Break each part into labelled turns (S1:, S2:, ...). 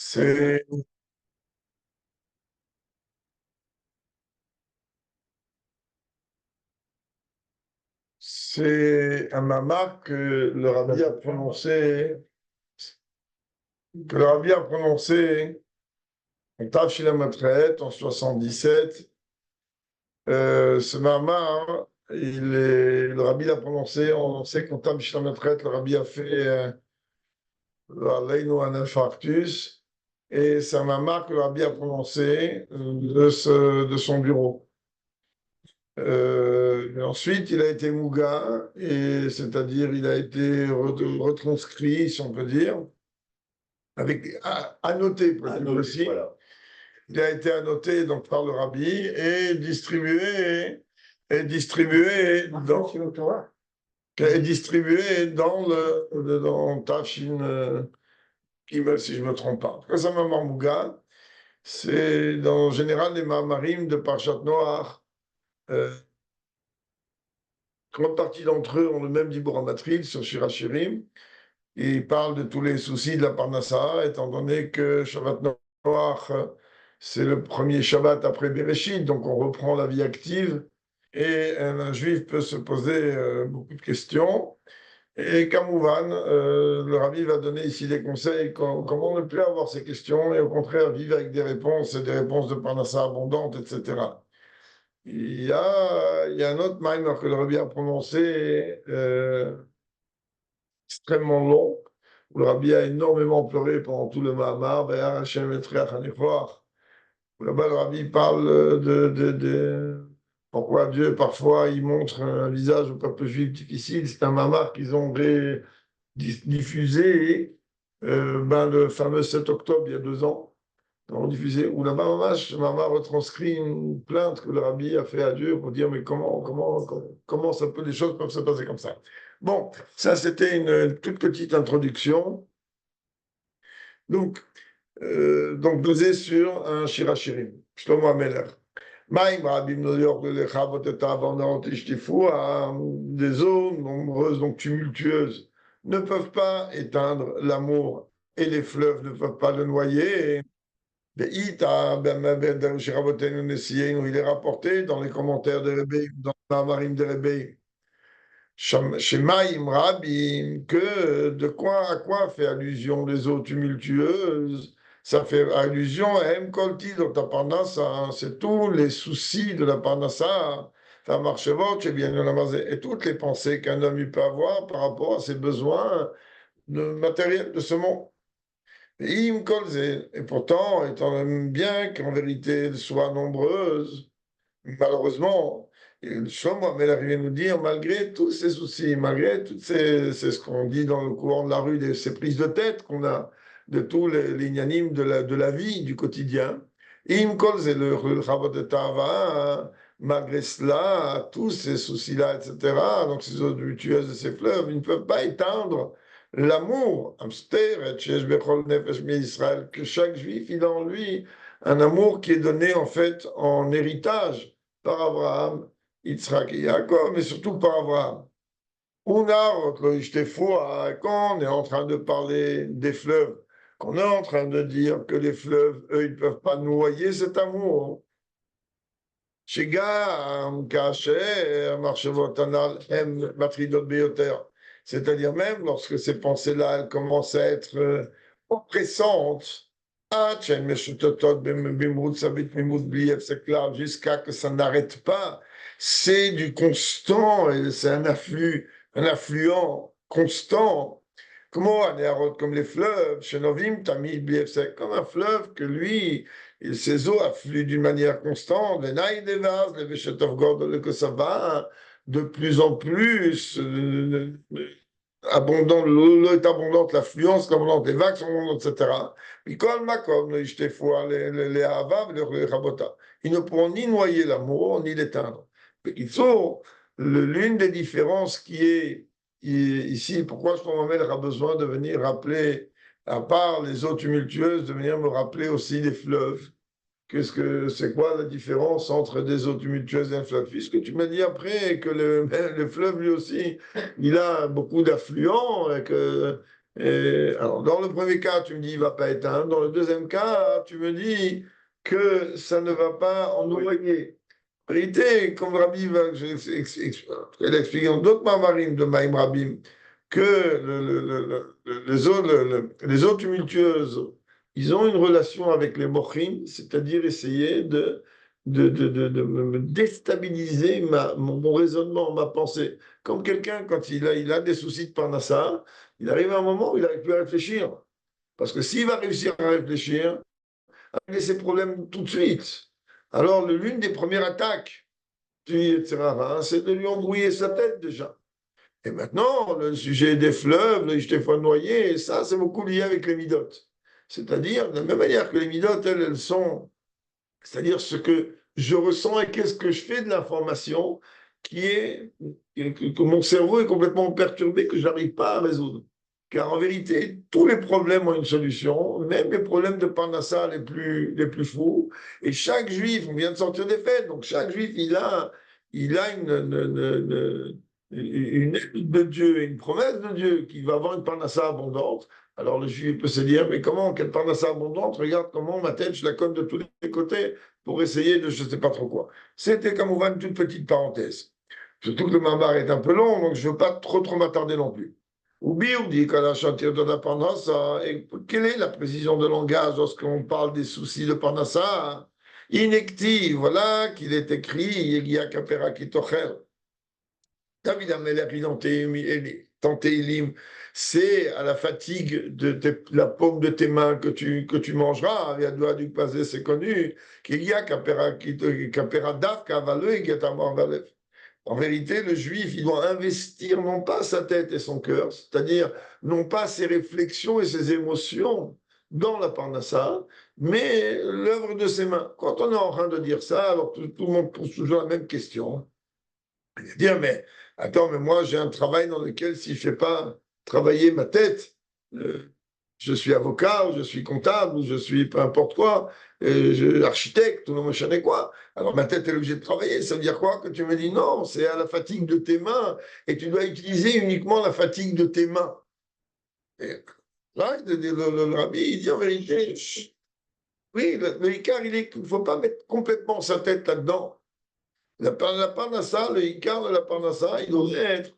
S1: C'est c'est un mamar que le rabbi a prononcé en Tafshilamatret en 77. Ce mamar, le rabbi l'a prononcé, on sait qu'en Tafshilamatret, le rabbi a fait Aleinu un infarctus, et c'est un mamar que le rabbi a prononcé de son bureau. Et ensuite, il a été Mouga, et c'est-à-dire il a été retranscrit, si on peut dire, avec annoté peut-être aussi. Voilà. Il a été annoté donc par le rabbi et distribué dans dans Tafshin Gimel, si je me trompe pas. Quand ça m'a Mouga, c'est en général les Mahamarim de Parchat Noach. Euh, Grande partie d'entre eux ont le même Dibur Matril sur Shirachirim. Il parle de tous les soucis de la Parnassa, étant donné que Shabbat Noach, c'est le premier Shabbat après Bereshit, donc on reprend la vie active, et un juif peut se poser beaucoup de questions. Et Kamouvan, le rabbi va donner ici des conseils comment ne plus avoir ces questions et au contraire vivre avec des réponses et des réponses de Parnassa abondantes, etc. Il y a un autre mimer que le rabbi a prononcé extrêmement long, où le rabbi a énormément pleuré pendant tout le Mahamar, où là-bas le rabbi parle pourquoi Dieu parfois il montre un visage au peuple juif difficile. C'est un Mahamar qu'ils ont diffusé le fameux 7 octobre il y a 2 ans. Ils ont diffusé, où là-bas Mahamar retranscrit une plainte que le rabbi a fait à Dieu pour dire mais comment ça peut, les choses peuvent se passer comme ça. Bon, ça c'était une toute petite introduction. Donc basé sur un Shirachirim, Shlomo Ameler. Maïm Rabim Noyor de Lechavot et Avonot Ishtifu, des eaux nombreuses, donc tumultueuses, ne peuvent pas éteindre l'amour et les fleuves ne peuvent pas le noyer. Il est rapporté dans les commentaires de Rebbe, dans la Marim de Rebbe, chez Maïm Rabim, que à quoi fait allusion les eaux tumultueuses? Ça fait allusion à M. Kolti, dans ta parnassa, c'est tous les soucis de la parnassa, et toutes les pensées qu'un homme il peut avoir par rapport à ses besoins matériels de ce monde. Et pourtant, étant bien qu'en vérité elles soient nombreuses, malheureusement, Shlomo mais arrivé à nous dire, malgré tous ces soucis, malgré toutes c'est ce qu'on dit dans le courant de la rue, ces prises de tête qu'on a de tous les ignanimes de la vie, du quotidien, Im kol c'est le Chavot de Tava, hein, malgré cela, tous ces soucis-là, etc., donc ces eaux tumultueuses de ces fleuves, ils ne peuvent pas éteindre l'amour, que chaque juif, il a en lui un amour qui est donné en fait en héritage par Abraham, Yitzhak et Yaakov, mais surtout par Abraham. Quand on est en train de parler des fleuves, qu'on est en train de dire que les fleuves, eux, ils ne peuvent pas noyer cet amour. C'est-à-dire même lorsque ces pensées-là, elles commencent à être oppressantes, jusqu'à que ça n'arrête pas. C'est du constant, et c'est un affluent constant. Comment comme les fleuves, Shenovim, Tamid, Bliefsek, comme un fleuve que lui, ses eaux affluent d'une manière constante, les Naïdevas, les Veshetov que ça va de plus en plus abondant, l'eau est abondante, l'affluence est abondante, les vagues sont abondantes, etc. Mikol Makom, les Havav, les Rabota. Ils ne pourront ni noyer l'amour, ni l'éteindre. L'une des différences qui est ici, pourquoi Shlomo Amel a besoin de venir rappeler, à part les eaux tumultueuses, de venir me rappeler aussi les fleuves. C'est quoi la différence entre des eaux tumultueuses et un fleuve? Puisque tu m'as dit après que le fleuve, lui aussi, il a beaucoup d'affluents Alors, dans le premier cas, tu me dis il ne va pas éteindre. Dans le deuxième cas, tu me dis que ça ne va pas ennoyer. En réalité, comme Rabbi va, elle explique dans d'autres mamarim de Maïm Rabim que les eaux tumultueuses, ils ont une relation avec les mochim, c'est-à-dire essayer de me déstabiliser mon raisonnement, ma pensée. Comme quelqu'un, quand il a des soucis de parnassa, il arrive à un moment où il n'arrive plus à réfléchir. Parce que s'il va réussir à réfléchir, régler ses problèmes tout de suite. Alors, l'une des premières attaques du Yetzirara, c'est de lui embrouiller sa tête déjà. Et maintenant, le sujet des fleuves, je t'ai fois noyé, ça, c'est beaucoup lié avec les midotes. C'est-à-dire, de la même manière que les midotes, elles sont, c'est-à-dire ce que je ressens et qu'est-ce que je fais de l'information qui est que mon cerveau est complètement perturbé, que je n'arrive pas à résoudre. Car en vérité, tous les problèmes ont une solution, même les problèmes de Parnassa les plus fous. Et chaque juif, on vient de sortir des fêtes, donc chaque juif, il a une aide de Dieu, une promesse de Dieu qui va avoir une Parnassa abondante. Alors le juif peut se dire, mais comment, quelle Parnassa abondante? Regarde comment ma tête, je la cogne de tous les côtés pour essayer de je ne sais pas trop quoi. C'était comme on va une toute petite parenthèse. Surtout que le mambar est un peu long, donc je ne veux pas trop m'attarder non plus. Oubi, on dit qu'à la chantier de la Parnassa, et quelle est la précision de langage lorsqu'on parle des soucis de Parnassa? Inecti, voilà qu'il est écrit, Yegia Kapera Kitocher. David Amelech, dans Télim, c'est à la fatigue de la paume de tes mains que tu mangeras. Il y a doigt du passé, c'est connu. Qu'il y a Kapera Dav, Kavaleu et Getamor Valev. En vérité, le juif, il doit investir non pas sa tête et son cœur, c'est-à-dire non pas ses réflexions et ses émotions dans la parnassa, mais l'œuvre de ses mains. Quand on est en train de dire ça, alors tout le monde pose toujours la même question. Dire, mais attends, mais moi j'ai un travail dans lequel si je ne fais pas travailler ma tête, euh, je suis avocat, ou je suis comptable, ou je suis peu importe quoi, architecte, ou non, je sais quoi. Alors ma tête est obligée de travailler. Ça veut dire quoi? Que tu me dis non, c'est à la fatigue de tes mains, et tu dois utiliser uniquement la fatigue de tes mains. Et là, le rabbi, il dit en vérité, oui, le Icar, il est qu'il ne faut pas mettre complètement sa tête là-dedans. La parnassa, le Icar de la parnassa, il devrait être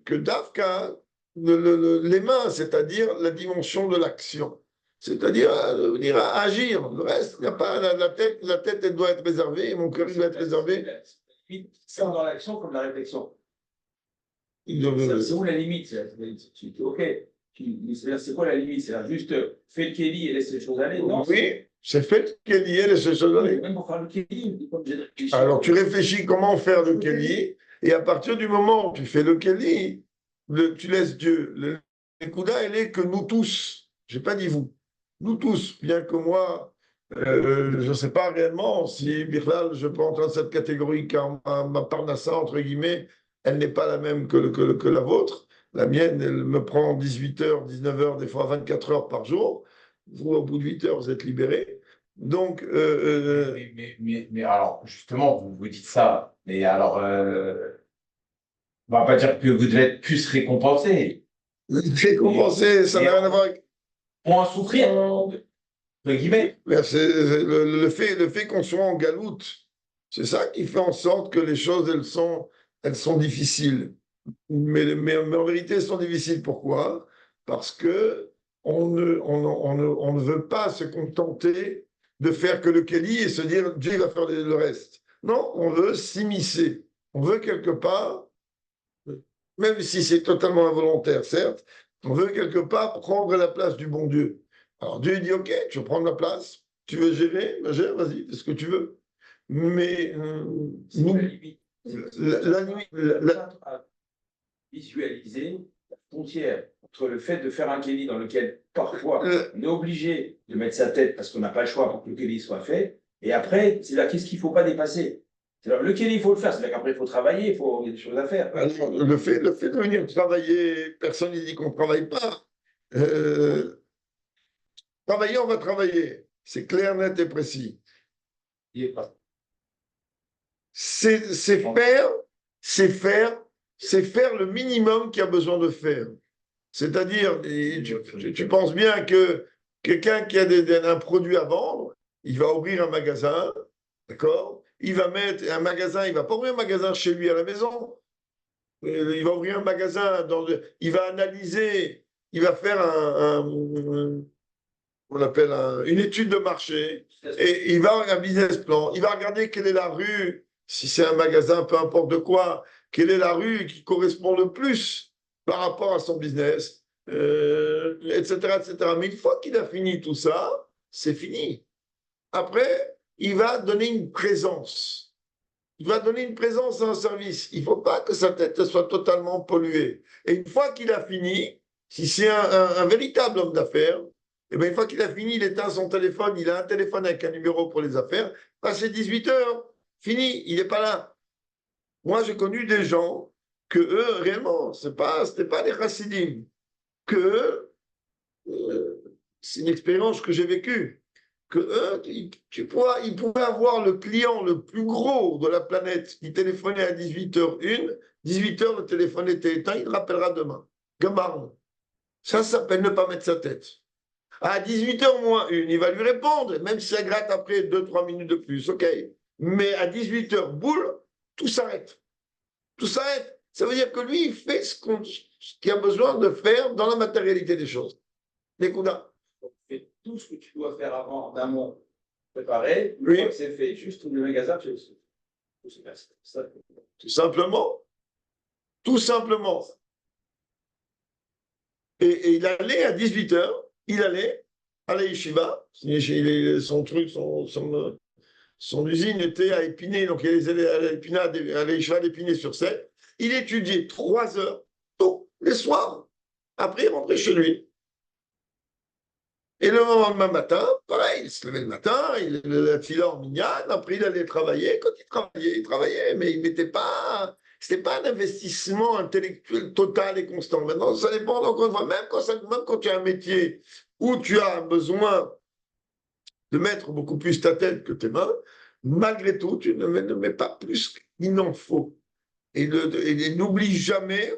S1: que Dafka, les mains, c'est-à-dire la dimension de l'action. C'est-à-dire venir à agir. Le reste, il n'y a pas la tête, elle doit être réservée, et mon cœur, il doit être réservé.
S2: C'est dans l'action comme la réflexion.
S1: C'est
S2: où la limite? Ok. C'est quoi la limite? C'est juste fais le kéli et laisse les choses aller? Non.
S1: Oui, c'est fait qu'il y ait les choses aller.
S2: Même pour faire le kéli,
S1: alors tu réfléchis comment faire le Kéli, et à partir du moment où tu fais le Kéli, tu laisses Dieu. Le Kouda, elle est que nous tous, je n'ai pas dit vous, nous tous, bien que moi, je ne sais pas réellement si Birlal, je peux entrer dans cette catégorie, car ma parnassa, entre guillemets, elle n'est pas la même que la vôtre. La mienne, elle me prend 18 heures, 19 heures, des fois 24 heures par jour. Vous, au bout de 8 heures, vous êtes libérés. Donc,
S2: mais alors, justement, vous vous dites ça, mais alors, on va pas dire que vous devez être plus récompensé.
S1: récompenser, ça n'a rien à voir avec.
S2: Pour en souffrir, entre guillemets.
S1: Le fait qu'on soit en galoute, c'est ça qui fait en sorte que les choses, elles sont difficiles. Mais en vérité, elles sont difficiles. Pourquoi? Parce que on ne veut pas se contenter de faire que le Kéli et se dire Dieu va faire le reste. Non, on veut s'immiscer. On veut quelque part, même si c'est totalement involontaire, certes, on veut quelque part prendre la place du bon Dieu. Alors Dieu dit, OK, tu veux prendre la place, tu veux gérer, ben gère, vas-y, fais ce que tu veux. Mais nous, la nuit,
S2: Visualiser la frontière entre le fait de faire un kéli dans lequel parfois on est obligé de mettre sa tête parce qu'on n'a pas le choix pour que le kéli soit fait, et après, c'est là, qu'est-ce qu'il ne faut pas dépasser? Alors, le kéli, il faut le faire, c'est-à-dire qu'après, il faut travailler, il y a des choses à faire.
S1: alors, le fait de venir travailler, personne ne dit qu'on ne travaille pas. Travailler, on va travailler. C'est clair, net et précis. C'est faire, c'est faire le minimum qu'il y a besoin de faire. C'est-à-dire, tu penses bien que quelqu'un qui a un produit à vendre, il va ouvrir un magasin, d'accord? Il va mettre un magasin, il va pas ouvrir un magasin chez lui à la maison. Il va ouvrir un magasin, il va analyser, il va faire on appelle une étude de marché, et il va avoir un business plan. Il va regarder quelle est la rue, si c'est un magasin, peu importe de quoi, quelle est la rue qui correspond le plus par rapport à son business, etc., etc. Mais une fois qu'il a fini tout ça, c'est fini. Après, il va donner une présence. Il va donner une présence à un service. Il ne faut pas que sa tête soit totalement polluée. Et une fois qu'il a fini, si c'est un véritable homme d'affaires, et bien une fois qu'il a fini, il éteint son téléphone, il a un téléphone avec un numéro pour les affaires, passé 18 heures, fini, il n'est pas là. Moi, j'ai connu des gens que eux, réellement, c'était pas des chassidim, que eux, c'est une expérience que j'ai vécue, que eux, ils pouvaient avoir le client le plus gros de la planète qui téléphonait à 18h01, 18h, le téléphone était éteint, il rappellera demain. Gamarne. Ça s'appelle ne pas mettre sa tête. À 18h moins 1, il va lui répondre, même si ça gratte après 2-3 minutes de plus, ok. Mais à 18h, boule, tout s'arrête. Tout s'arrête. Ça veut dire que lui, il fait ce qu'il a besoin de faire dans la matérialité des choses. Les coups
S2: Fais tout ce que tu dois faire avant, en amont, préparer. Une
S1: Oui.
S2: fois que c'est fait, juste ouvre le magasin,
S1: Tout simplement. Tout simplement. Et il allait à 18h, il allait à la yeshiva. Son truc, son usine était à Épinay, donc il allait à la yeshiva d'Épinay-sur-Seine. Il étudiait 3 heures tôt, les soirs. Après, il rentrait chez lui. Et le lendemain matin, pareil, il se levait le matin, il filait en mignonne, après il allait travailler. Quand il travaillait, mais il mettait pas. C'était pas un investissement intellectuel total et constant. Maintenant, ça dépend encore une fois, même quand tu as un métier où tu as besoin de mettre beaucoup plus ta tête que tes mains, malgré tout, tu ne mets pas plus qu'il n'en faut. Et n'oublie jamais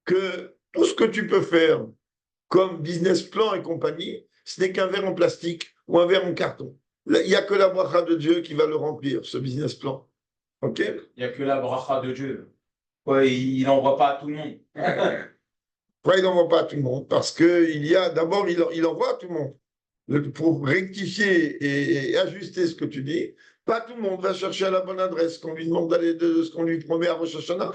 S1: que tout ce que tu peux faire comme business plan et compagnie, ce n'est qu'un verre en plastique ou un verre en carton. Il n'y a que la bracha de Dieu qui va le remplir, ce business plan. OK?
S2: Il n'y a que la bracha de Dieu. Ouais, il n'envoie pas à tout le monde.
S1: Pourquoi il n'envoie pas à tout le monde? Parce que d'abord, il envoie à tout le monde. Pour rectifier et ajuster ce que tu dis, pas tout le monde va chercher à la bonne adresse qu'on lui demande d'aller de ce qu'on lui promet à Rosh Hashanah.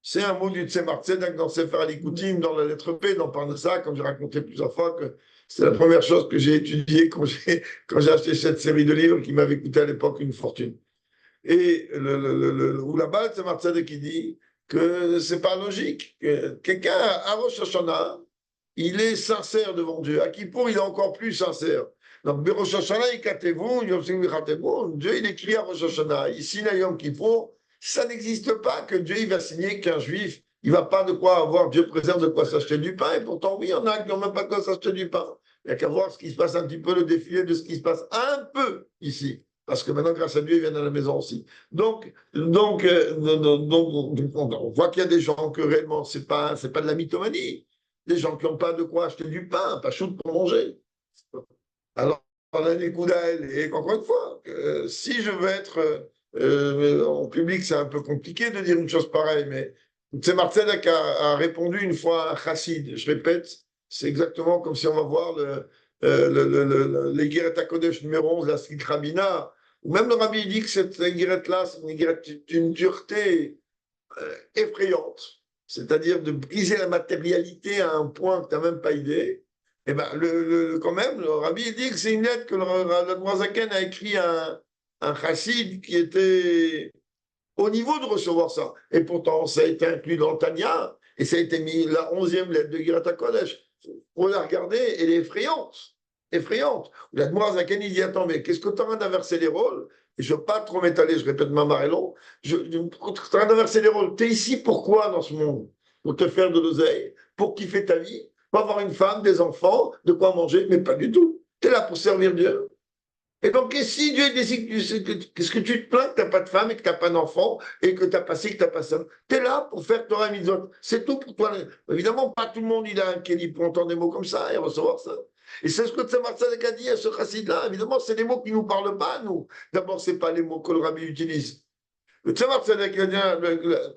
S1: C'est un mot du Tzemar Tzedek dans Sefer Alikutim, dans la lettre P, dans Parnassa, comme j'ai raconté plusieurs fois, que c'est la première chose que j'ai étudiée quand j'ai acheté cette série de livres qui m'avait coûté à l'époque une fortune. Et où là-bas, le Tzemar Tzedek qui dit que c'est pas logique. Quelqu'un à Rosh Hashanah, il est sincère devant Dieu. À Kippour, il est encore plus sincère. Donc, Rosh Hashanah, Dieu, il écrit à Rosh Hashanah. Ici, à Yom Kippour, ça n'existe pas que Dieu il va signer qu'un juif, il ne va pas de quoi avoir, Dieu préserve de quoi s'acheter du pain. Et pourtant, oui, il y en a qui n'ont même pas de quoi s'acheter du pain. Il n'y a qu'à voir ce qui se passe un petit peu, le défilé de ce qui se passe un peu ici. Parce que maintenant, grâce à Dieu, ils viennent à la maison aussi. Donc on voit qu'il y a des gens que réellement, c'est pas de la mythomanie. Des gens qui n'ont pas de quoi acheter du pain, pas chaud pour manger. Alors, on a des coups et encore une fois, si je veux être en public, c'est un peu compliqué de dire une chose pareille, mais Tzemar Tzedek a répondu une fois à un chassid. Je répète, c'est exactement comme si on va voir l'Egeret HaKodesh numéro 11, la Sikh Rabina, ou même le rabbi dit que cette Egeret-là, c'est une Egeret d'une dureté effrayante, c'est-à-dire de briser la matérialité à un point que tu n'as même pas idée. Et ben, quand même, le rabbi dit que c'est une lettre que le Noazaken a écrit à un chassid qui était au niveau de recevoir ça. Et pourtant, ça a été inclus dans le Tanya, et ça a été mis la 11e lettre de Girat Kodesh. Pour la regarder, elle est effrayante. Effrayante. La Noazaken, il dit, attends, mais qu'est-ce que tu as en train d'inverser les rôles? Et je ne veux pas trop m'étaler, je répète ma marée long. Tu es en train d'inverser les rôles. Tu es ici pourquoi dans ce monde? Pour te faire de l'oseille, pour kiffer ta vie, pour avoir une femme, des enfants, de quoi manger, mais pas du tout. Tu es là pour servir Dieu. Et donc, et si Dieu décide qu'est-ce que tu te plains que tu n'as pas de femme et que tu n'as pas d'enfant et que tu n'as pas ci, que tu n'as pas ça, tu es là pour faire Torah Mitzvot. C'est tout pour toi. Évidemment, pas tout le monde il a un kéli pour entendre des mots comme ça et recevoir ça. Et c'est ce que Tzemar Tzadok a dit à ce chassid-là. Évidemment, c'est des mots qui ne nous parlent pas, nous. D'abord, ce n'est pas les mots que le rabbi utilise. Le Tzemar Tzadok, il a dit,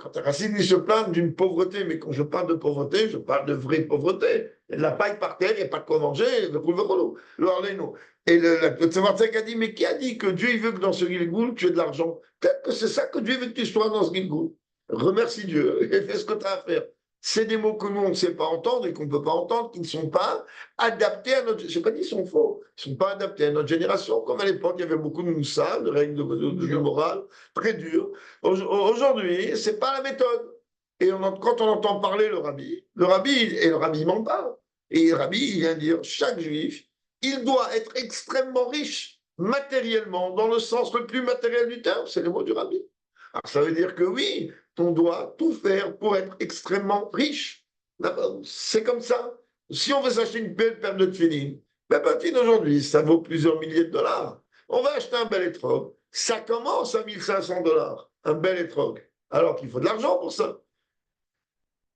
S1: quand un chassid il se plaint d'une pauvreté, mais quand je parle de pauvreté, je parle de vraie pauvreté. Il y a de la paille par terre, il n'y a pas de quoi manger, le Harleino. Et le Tzemar Tzadok a dit, mais qui a dit que Dieu il veut que dans ce Gilgoul, tu aies de l'argent? Peut-être que c'est ça que Dieu veut que tu sois dans ce Gilgoul. Remercie Dieu et fais ce que tu as à faire. C'est des mots que nous, on ne sait pas entendre et qu'on ne peut pas entendre, qui ne sont pas adaptés à notre... Je n'ai pas dit qu'ils sont faux. Ils ne sont pas adaptés à notre génération. Comme à l'époque, il y avait beaucoup de moussa, de règles de morale, très dures. Aujourd'hui, ce n'est pas la méthode. Et quand on entend parler le rabbi, et le rabbi, il ment pas. Et le rabbi, il vient dire, chaque juif, il doit être extrêmement riche, matériellement, dans le sens le plus matériel du terme. C'est le mot du rabbi. Alors, ça veut dire que oui, on doit tout faire pour être extrêmement riche. C'est comme ça. Si on veut s'acheter une belle paire de tefilines, ben, aujourd'hui, ça vaut plusieurs milliers de dollars. On va acheter un bel étrog. Ça commence à 1500 $, un bel étrog. Alors qu'il faut de l'argent pour ça.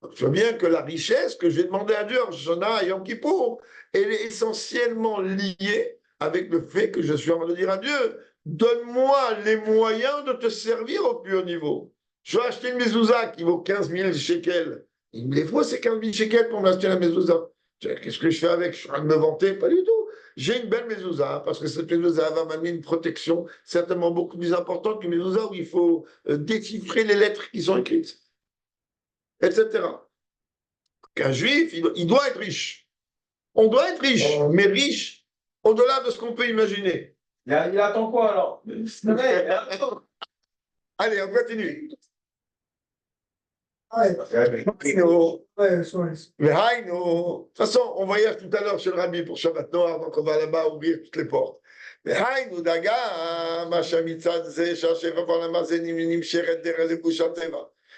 S1: Donc, je vois bien que la richesse que j'ai demandé à Dieu, Shana et Yom Kippour, elle est essentiellement liée avec le fait que je suis en train de dire à Dieu, donne-moi les moyens de te servir au plus haut niveau. Je vais acheter une mezouza qui vaut 15 000 shekels. Il me les faut ces 15 000 shekels pour m'acheter la mezouza. Qu'est-ce que je fais avec? Je suis en train de me vanter? Pas du tout. J'ai une belle mezouza parce que cette mezouza va m'amener une protection certainement beaucoup plus importante qu'une mezouza où il faut déchiffrer les lettres qui sont écrites, etc. Qu'un juif, il doit être riche. On doit être riche, mais riche au-delà de ce qu'on peut imaginer.
S2: Il attend quoi alors?
S1: Allez, on continue.
S3: Ouais.
S1: De toute façon, on voyage tout à l'heure chez le rabbi pour Shabbat Noir, donc on va là-bas ouvrir toutes les portes.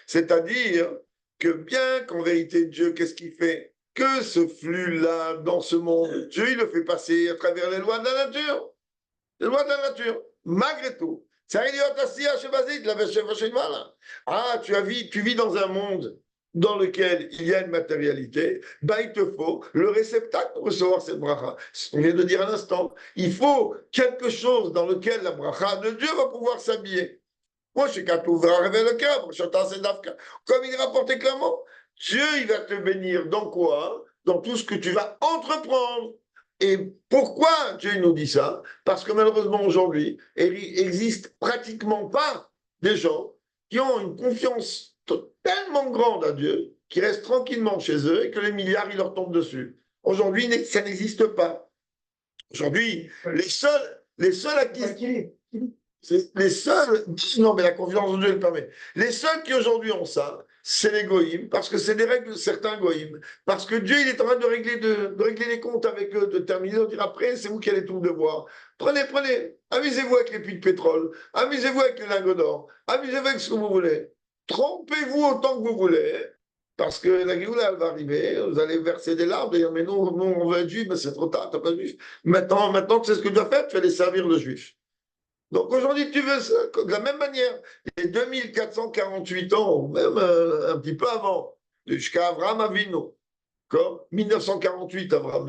S1: C'est-à-dire que bien qu'en vérité, Dieu, qu'est-ce qu'il fait? Que ce flux-là, dans ce monde, Dieu, il le fait passer à travers les lois de la nature. Les lois de la nature, malgré tout. Ah, tu vis dans un monde dans lequel il y a une matérialité, ben il te faut le réceptacle pour recevoir cette bracha. Ce qu'on vient de dire à l'instant, il faut quelque chose dans lequel la bracha de Dieu va pouvoir s'habiller. Moi, je suis qu'à t'ouvrir le cœur, comme il est rapporté clairement. Dieu, il va te bénir dans quoi? Dans tout ce que tu vas entreprendre. Et pourquoi Dieu nous dit ça? Parce que malheureusement aujourd'hui, il n'existe pratiquement pas des gens qui ont une confiance tellement grande à Dieu, qui restent tranquillement chez eux et que les milliards, ils leur tombent dessus. Aujourd'hui, ça n'existe pas. Aujourd'hui, les seuls à qui... Les seuls, non mais la confiance en Dieu le permet. Les seuls qui aujourd'hui ont ça, c'est les goïms, parce que c'est des règles de certains goïms, parce que Dieu il est en train de régler les comptes avec eux, de terminer, de dire après c'est vous qui allez tout devoir. Prenez, amusez-vous avec les puits de pétrole, amusez-vous avec les lingots d'or, amusez-vous avec ce que vous voulez. Trompez-vous autant que vous voulez, parce que la Géoula elle va arriver, vous allez verser des larmes, dire mais nous on veut être juif, mais c'est trop tard, t'as pas de juif. Maintenant tu sais ce que tu dois faire, tu vas les servir le juif. Donc aujourd'hui, tu veux ça, de la même manière, les 2448 ans, même un petit peu avant, jusqu'à Abraham Avinu, comme 1948, Abraham,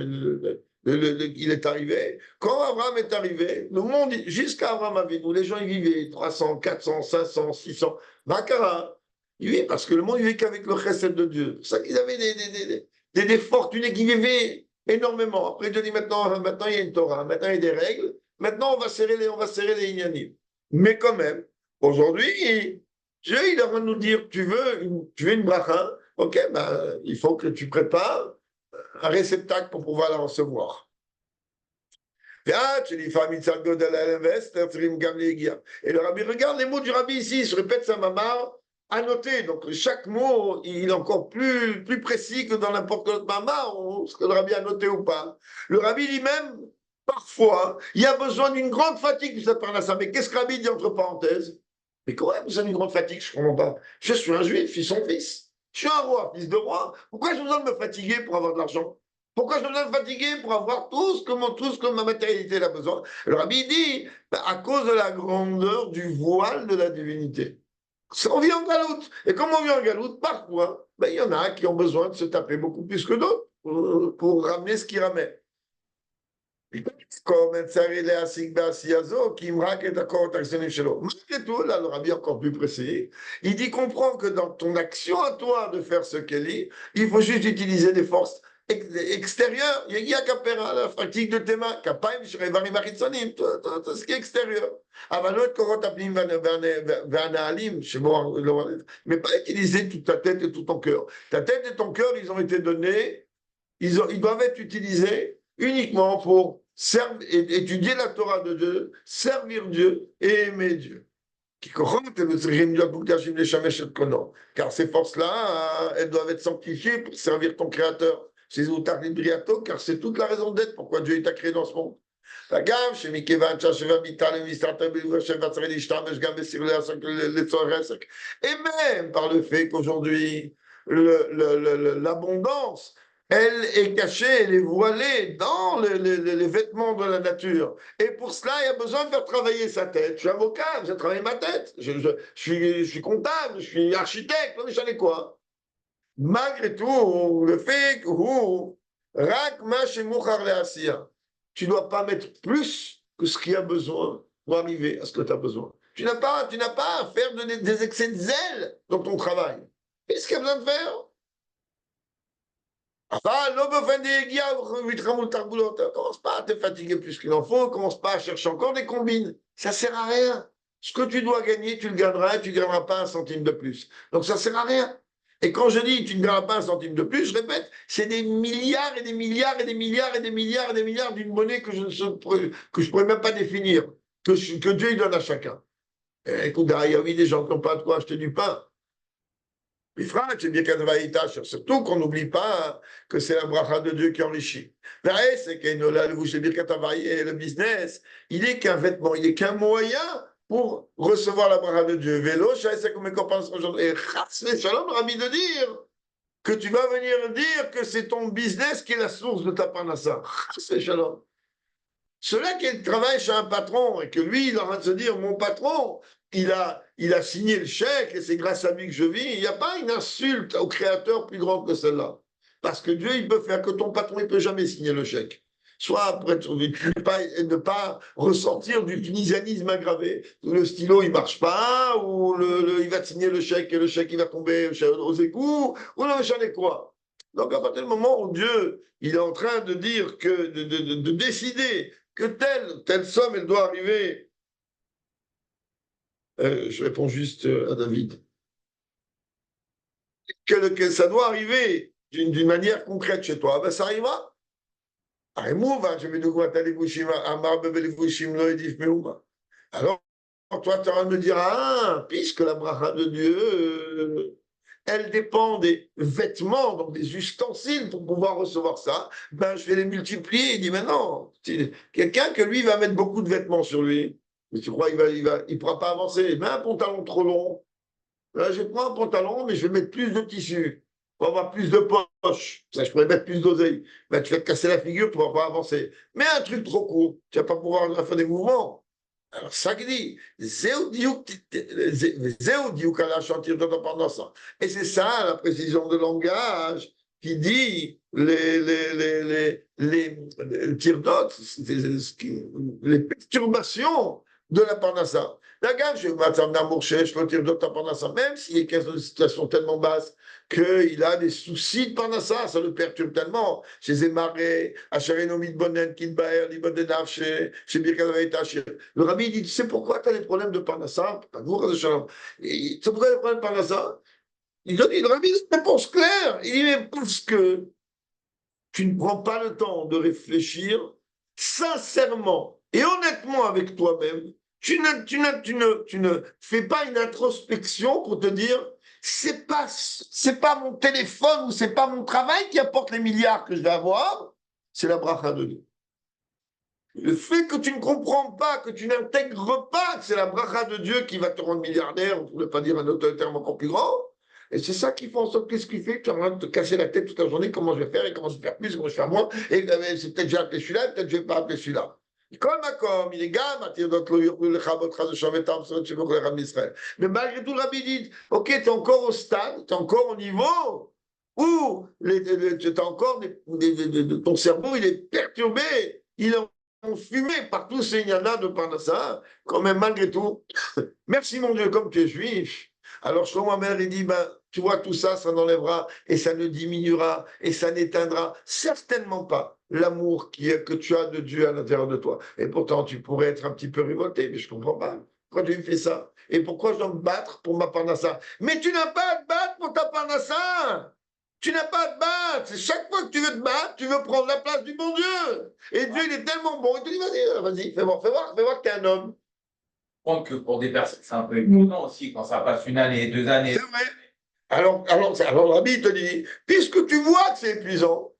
S1: il est arrivé. Quand Abraham est arrivé, le monde, jusqu'à Abraham Avinu, les gens y vivaient 300, 400, 500, 600, Vakara. Ils vivaient parce que le monde vivait qu'avec le chesed de Dieu. C'est ça qu'ils avaient des fortunés qui vivaient énormément. Après, Dieu dit maintenant, il y a une Torah, maintenant il y a des règles. Maintenant, on va serrer les inanimes. Mais quand même, aujourd'hui, Dieu, il est en train de nous dire, tu veux une bracha, ok, ben, il faut que tu prépares un réceptacle pour pouvoir la recevoir. Et le rabbi, regarde les mots du rabbi ici, il se répète sa mamar, à noter. Donc chaque mot, il est encore plus précis que dans n'importe quel autre mamar, ce que le rabbi a noté ou pas. Le rabbi dit même, parfois, il y a besoin d'une grande fatigue pour cette parnassa. Mais qu'est-ce que Rabbi dit entre parenthèses? Mais comment il y a besoin d'une grande fatigue? Je ne comprends pas. Je suis un juif, je suis son fils. Je suis un roi, fils de roi. Pourquoi j'ai besoin de me fatiguer pour avoir de l'argent? Pourquoi je dois me fatiguer pour avoir tout ce que ma matérialité a besoin? Le Rabbi dit, à cause de la grandeur du voile de la divinité. On vit en galoute. Et comme on vit en galoute, parfois, il y en a qui ont besoin de se taper beaucoup plus que d'autres pour ramener ce qu'ils ramènent. Comme malgré tout, là, le Rabbi encore plus précis, il dit comprends que dans ton action à toi de faire ce qu'elle dit, il faut juste utiliser des forces extérieures. Il y a qu'à faire la pratique de tes mains, qu'à ce qui est extérieur. Mais pas utiliser toute ta tête et tout ton cœur. Ta tête et ton cœur, ils ont été donnés, ils doivent être utilisés uniquement pour étudier la Torah de Dieu, servir Dieu et aimer Dieu. Car ces forces-là, elles doivent être sanctifiées pour servir ton Créateur. Car c'est toute la raison d'être pourquoi Dieu t'a créé dans ce monde. Et même par le fait qu'aujourd'hui, l'abondance, elle est cachée, elle est voilée dans les vêtements de la nature. Et pour cela, il y a besoin de faire travailler sa tête. Je suis avocat, j'ai travaillé ma tête. Je suis comptable, je suis architecte, je sais quoi. Malgré tout, le fait que tu ne dois pas mettre plus que ce qu'il y a besoin pour arriver à ce que tu as besoin. Tu n'as pas à faire des excès de zèle dans ton travail. Qu'est-ce qu'il y a besoin de faire? Commence pas à te fatiguer plus qu'il en faut, commence pas à chercher encore des combines. Ça sert à rien. Ce que tu dois gagner, tu le gagneras et tu ne gagneras pas un centime de plus. Donc ça sert à rien. Et quand je dis tu ne gagneras pas un centime de plus, je répète, c'est des milliards et des milliards et des milliards et des milliards et des milliards d'une monnaie que je ne pourrais même pas définir, que Dieu il donne à chacun. Et écoute, il y a oui des gens qui n'ont pas de quoi acheter du pain. Surtout qu'on n'oublie pas que c'est la bracha de Dieu qui enrichit. Le business, il est qu'un vêtement, il est qu'un moyen pour recevoir la bracha de Dieu. Vélo, c'est comme aujourd'hui. Et Shalom, Rabbi de dire que tu vas venir dire que c'est ton business qui est la source de ta parnassa. C'est Shalom. Cela qui travaille chez un patron et que lui, il est en train de se dire, mon patron, il a signé le chèque et c'est grâce à lui que je vis. Il n'y a pas une insulte au créateur plus grande que celle-là. Parce que Dieu, il peut faire que ton patron, il ne peut jamais signer le chèque. Soit après, ne pas ressortir du tunisianisme aggravé. Le stylo, il ne marche pas, ou il va signer le chèque et le chèque, il va tomber aux égouts, ou non, j'en ai quoi. Donc, à partir du moment où Dieu, il est en train de dire que, de décider que telle somme, elle doit arriver. Je réponds juste à David. Que ça doit arriver d'une manière concrète chez toi, ben ça arrivera. Alors, toi, tu vas me dire, ah, puisque la bracha de Dieu, elle dépend des vêtements, donc des ustensiles pour pouvoir recevoir ça, ben je vais les multiplier. Il dit, mais non, quelqu'un que lui va mettre beaucoup de vêtements sur lui, mais tu crois il pourra pas avancer. Mets un pantalon trop long. Là, je prends un pantalon, mais je vais mettre plus de tissu pour avoir plus de poches. Ça, je pourrais mettre plus d'oseille. Ben, tu vas te casser la figure, tu ne vas pas avancer. Mais un truc trop court, tu ne vas pas pouvoir faire des mouvements. Alors, ça qui dit, et c'est ça la précision de langage qui dit les tirdotes, les perturbations de la parnassa. Même s'il est dans une situation tellement basse qu'il a des soucis de parnassa, ça le perturbe tellement. Chez Zemaré, Acharenomit Bonen, Kinbaer, Libodenav, chez Birkadavaita, le rabbi dit, tu sais pourquoi tu as des problèmes de parnassa? Tu sais pourquoi tu as des problèmes de parnassa? Il donne le rabbi une réponse claire. Il dit, mais parce que tu ne prends pas le temps de réfléchir sincèrement et honnêtement avec toi-même. Tu ne fais pas une introspection pour te dire c'est pas mon téléphone ou c'est pas mon travail qui apporte les milliards que je vais avoir, c'est la bracha de Dieu. Le fait que tu ne comprends pas, que tu n'intègres pas que c'est la bracha de Dieu qui va te rendre milliardaire, pour ne pas dire un autre terme encore plus grand, Et c'est ça qui fait en sorte qu'est-ce qui fait que tu es en train de te casser la tête toute la journée, comment je vais faire, et comment je vais faire plus, comment je vais faire moins, et c'est peut-être j'ai appelé celui-là, peut-être je ne vais pas appeler celui-là. Il est gamme, mais malgré tout, le rabbi dit, ok, tu es encore au stade, tu es encore au niveau où ton cerveau, il est perturbé, il est fumé par tous ces yanas de Parnassa, quand même, malgré tout, merci mon Dieu, comme tu es juif. Alors, Shlomo Amer, il dit, ben, tu vois, tout ça, ça n'enlèvera et ça ne diminuera et ça n'éteindra certainement pas l'amour que tu as de Dieu à l'intérieur de toi. Et pourtant, tu pourrais être un petit peu révolté, mais je ne comprends pas. Pourquoi tu me fais ça? Et pourquoi je dois me battre pour ma Parnassa? Mais tu n'as pas à te battre pour ta Parnassa! Tu n'as pas à te battre. Chaque fois que tu veux te battre, tu veux prendre la place du bon Dieu. Et Dieu, il est tellement bon. Il te dit, vas-y, fais voir que tu es un homme.
S2: Comprendre que pour des personnes, c'est un peu émouvant aussi quand ça passe une année, 2 années.
S1: C'est vrai. Alors le rabbi te dit, puisque tu vois que c'est épuisant,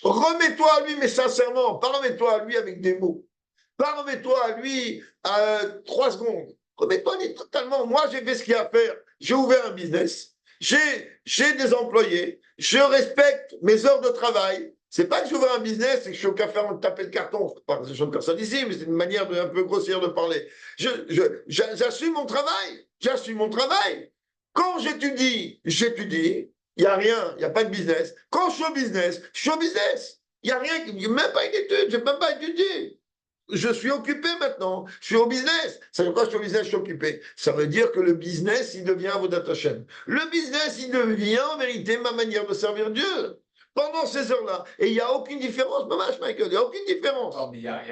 S1: remets-toi à lui, mais sincèrement, pas remets-toi à lui avec des mots. Pas remets-toi à lui à 3 secondes. Remets-toi totalement. Moi, j'ai fait ce qu'il y a à faire. J'ai ouvert un business. J'ai des employés. Je respecte mes heures de travail. C'est pas que j'ouvre un business et que je suis au café en taper le carton. Pas que je ne personne ici, mais c'est une manière un peu grossière de parler. J'assume mon travail. J'assume mon travail. Quand j'étudie. Il n'y a rien, il n'y a pas de business. Quand je suis au business, je suis au business. Il n'y a rien, même pas une étude, je n'ai même pas étudié. Je suis occupé maintenant, je suis au business. Ça veut dire quoi, je suis au business, je suis occupé? Ça veut dire que le business, il devient Avodat Hashem. Le business, il devient en vérité ma manière de servir Dieu. Pendant ces heures-là. Et il n'y a aucune différence, Mamash Michael, il n'y a aucune différence.
S2: Non, mais il y a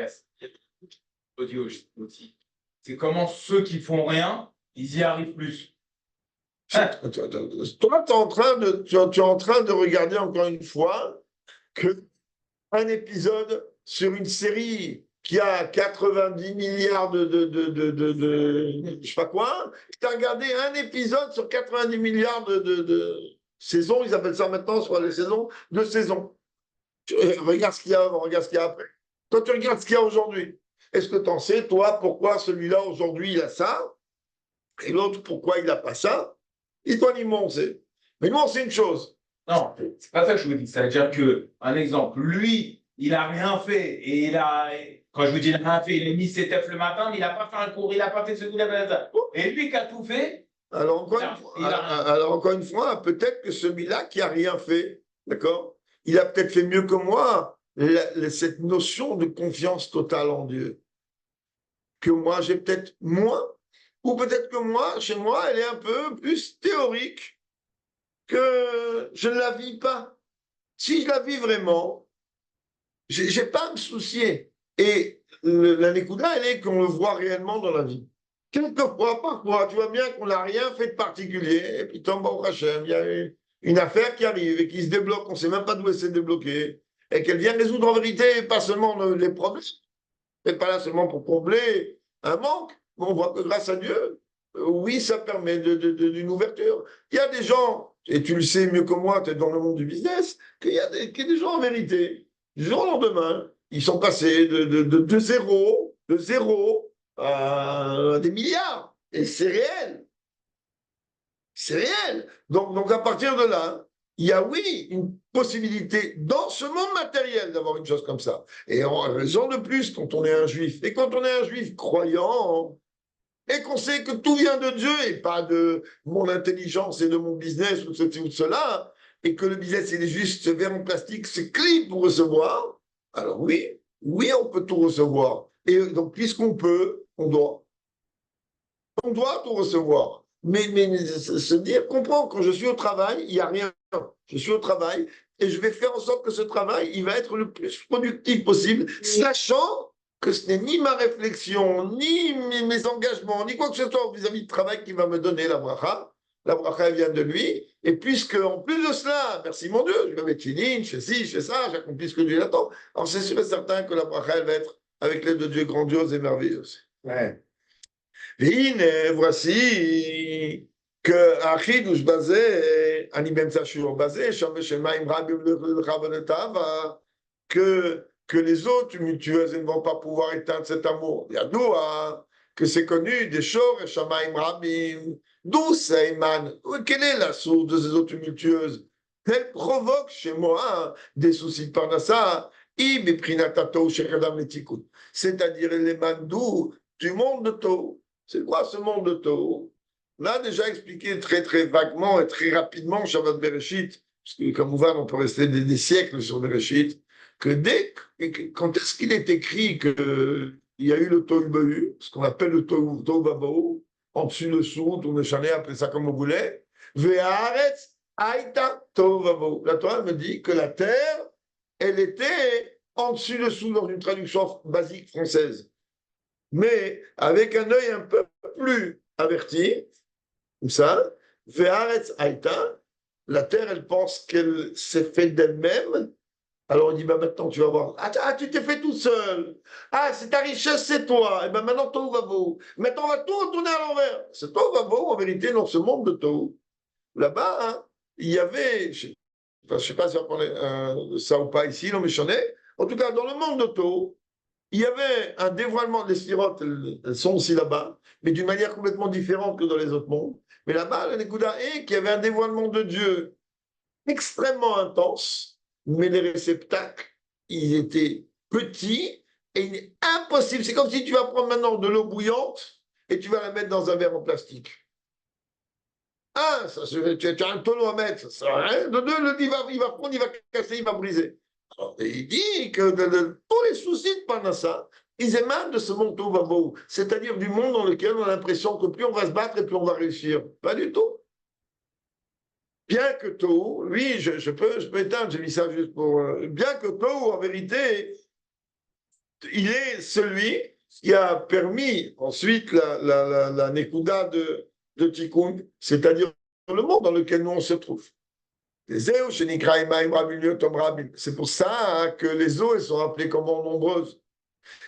S2: audio aussi. C'est comment ceux qui font rien, ils y arrivent plus.
S1: Toi, tu es en train de regarder encore une fois un épisode sur une série qui a 90 milliards je sais pas quoi. Tu as regardé un épisode sur 90 milliards de saisons, ils appellent ça maintenant, soit les saisons, de saisons. Regarde ce qu'il y a avant, regarde ce qu'il y a après. Toi, tu regardes ce qu'il y a aujourd'hui. Est-ce que tu en sais, toi, pourquoi celui-là, aujourd'hui, il a ça, et l'autre, pourquoi il n'a pas ça? Et toi, ni moi, on sait. Mais nous, on sait une chose.
S2: Non, c'est pas ça que je vous dis. C'est-à-dire que, un exemple, lui, il n'a rien fait et quand je vous dis il n'a rien fait, il a mis ses teufs le matin, mais il n'a pas fait un cours, il n'a pas fait ce qu'il avait fait. Et lui qui a tout fait.
S1: Alors encore une fois, peut-être que celui-là qui n'a rien fait, d'accord, il a peut-être fait mieux que moi cette notion de confiance totale en Dieu. Que moi, j'ai peut-être moins, ou peut-être que moi, chez moi, elle est un peu plus théorique, que je ne la vis pas. Si je la vis vraiment, je n'ai pas à me soucier. Et la Nékouda, elle est qu'on le voit réellement dans la vie. Quelquefois, parfois, tu vois bien qu'on n'a rien fait de particulier, et puis tombe au Hachem, il y a une affaire qui arrive et qui se débloque, on ne sait même pas d'où elle s'est débloquée, et qu'elle vient résoudre en vérité pas seulement les problèmes, mais pas là seulement pour combler un manque, mais on voit que grâce à Dieu, oui, ça permet d'une ouverture. Il y a des gens, et tu le sais mieux que moi, tu es dans le monde du business, qu'il y a des gens en vérité, du jour au lendemain, ils sont passés de zéro à des milliards. Et c'est réel. C'est réel. Donc à partir de là, il y a oui une possibilité dans ce monde matériel d'avoir une chose comme ça. Et en raison de plus quand on est un juif. Et quand on est un juif croyant, et qu'on sait que tout vient de Dieu et pas de mon intelligence et de mon business ou de ceci ou de cela, et que le business c'est juste ce verre en plastique, ce clip pour recevoir, alors oui, on peut tout recevoir. Et donc, puisqu'on peut, on doit. On doit tout recevoir. Mais se dire, comprends, quand je suis au travail, il n'y a rien. Je suis au travail et je vais faire en sorte que ce travail, il va être le plus productif possible, sachant que ce n'est ni ma réflexion, ni mes engagements, ni quoi que ce soit vis-à-vis du travail qui va me donner la bracha. La bracha vient de lui. Et puisque, en plus de cela, merci mon Dieu, je vais mettre une je fais ci, je fais ça, j'accomplis ce que Dieu attend. Alors c'est sûr et certain que la bracha, elle va être avec l'aide de Dieu grandiose et merveilleuse. Ouais. והנה, voici שהחידוש בזה, אני באמצע השיעור בזה, שם בשמיים רבים לך ונתיו, que les autres tumultueuses ne vont pas pouvoir éteindre cet amour. Yadoua, que c'est connu des Shor et Shamaim Rabim. D'où ça émane? Quelle est la source de ces eaux tumultueuses? Elle provoque chez moi des soucis de Parnassa, c'est-à-dire elle émane d'où? Du monde de Tau. C'est quoi ce monde de Tau? On a déjà expliqué très très vaguement et très rapidement Shabbat Bereshit, parce que comme on peut rester des siècles sur Bereshit, que quand est-ce qu'il est écrit qu'il y a eu le Tohu Bohu, ce qu'on appelle le Tohu Bohu, en dessus le sous, on est appelez ça comme vous voulez, Ve'aretz Aïta Tohu Bohu. La Torah me dit que la terre, elle était en dessus le sous dans une traduction basique française. Mais avec un œil un peu plus averti, comme ça, Ve'aretz Aïta, la terre, elle pense qu'elle s'est faite d'elle-même. Alors on dit, bah, maintenant tu vas voir. Ah, tu t'es fait tout seul. Ah, c'est ta richesse, c'est toi. Et ben maintenant, Tohu Vavohu. Maintenant, on va tout retourner à l'envers. C'est Tohu Vavohu, en vérité, dans ce monde de Tohu. Là-bas, hein, il y avait, je ne sais pas si on parlait ça ou pas ici, non, mais j'en ai. En tout cas, dans le monde de Tohu, il y avait un dévoilement des styrotes, elles sont aussi là-bas, mais d'une manière complètement différente que dans les autres mondes. Mais là-bas, le Nekuda est qu'il y avait un dévoilement de Dieu extrêmement intense, mais les réceptacles, ils étaient petits et il est impossible. C'est comme si tu vas prendre maintenant de l'eau bouillante et tu vas la mettre dans un verre en plastique. Un, tu as un tonneau à mettre, ça sert à rien. De deux, il va prendre, il va casser, il va briser. Alors, il dit que tous les soucis de Panassa, ils émanent de ce monde Tohu, c'est-à-dire du monde dans lequel on a l'impression que plus on va se battre et plus on va réussir. Pas du tout. Bien que Tohu, oui, je peux éteindre, j'ai mis ça juste pour. Bien que Tohu, en vérité, il est celui qui a permis ensuite la Nekuda de Tikkun, c'est-à-dire le monde dans lequel nous on se trouve. C'est pour ça hein, que les eaux elles sont appelées comment nombreuses.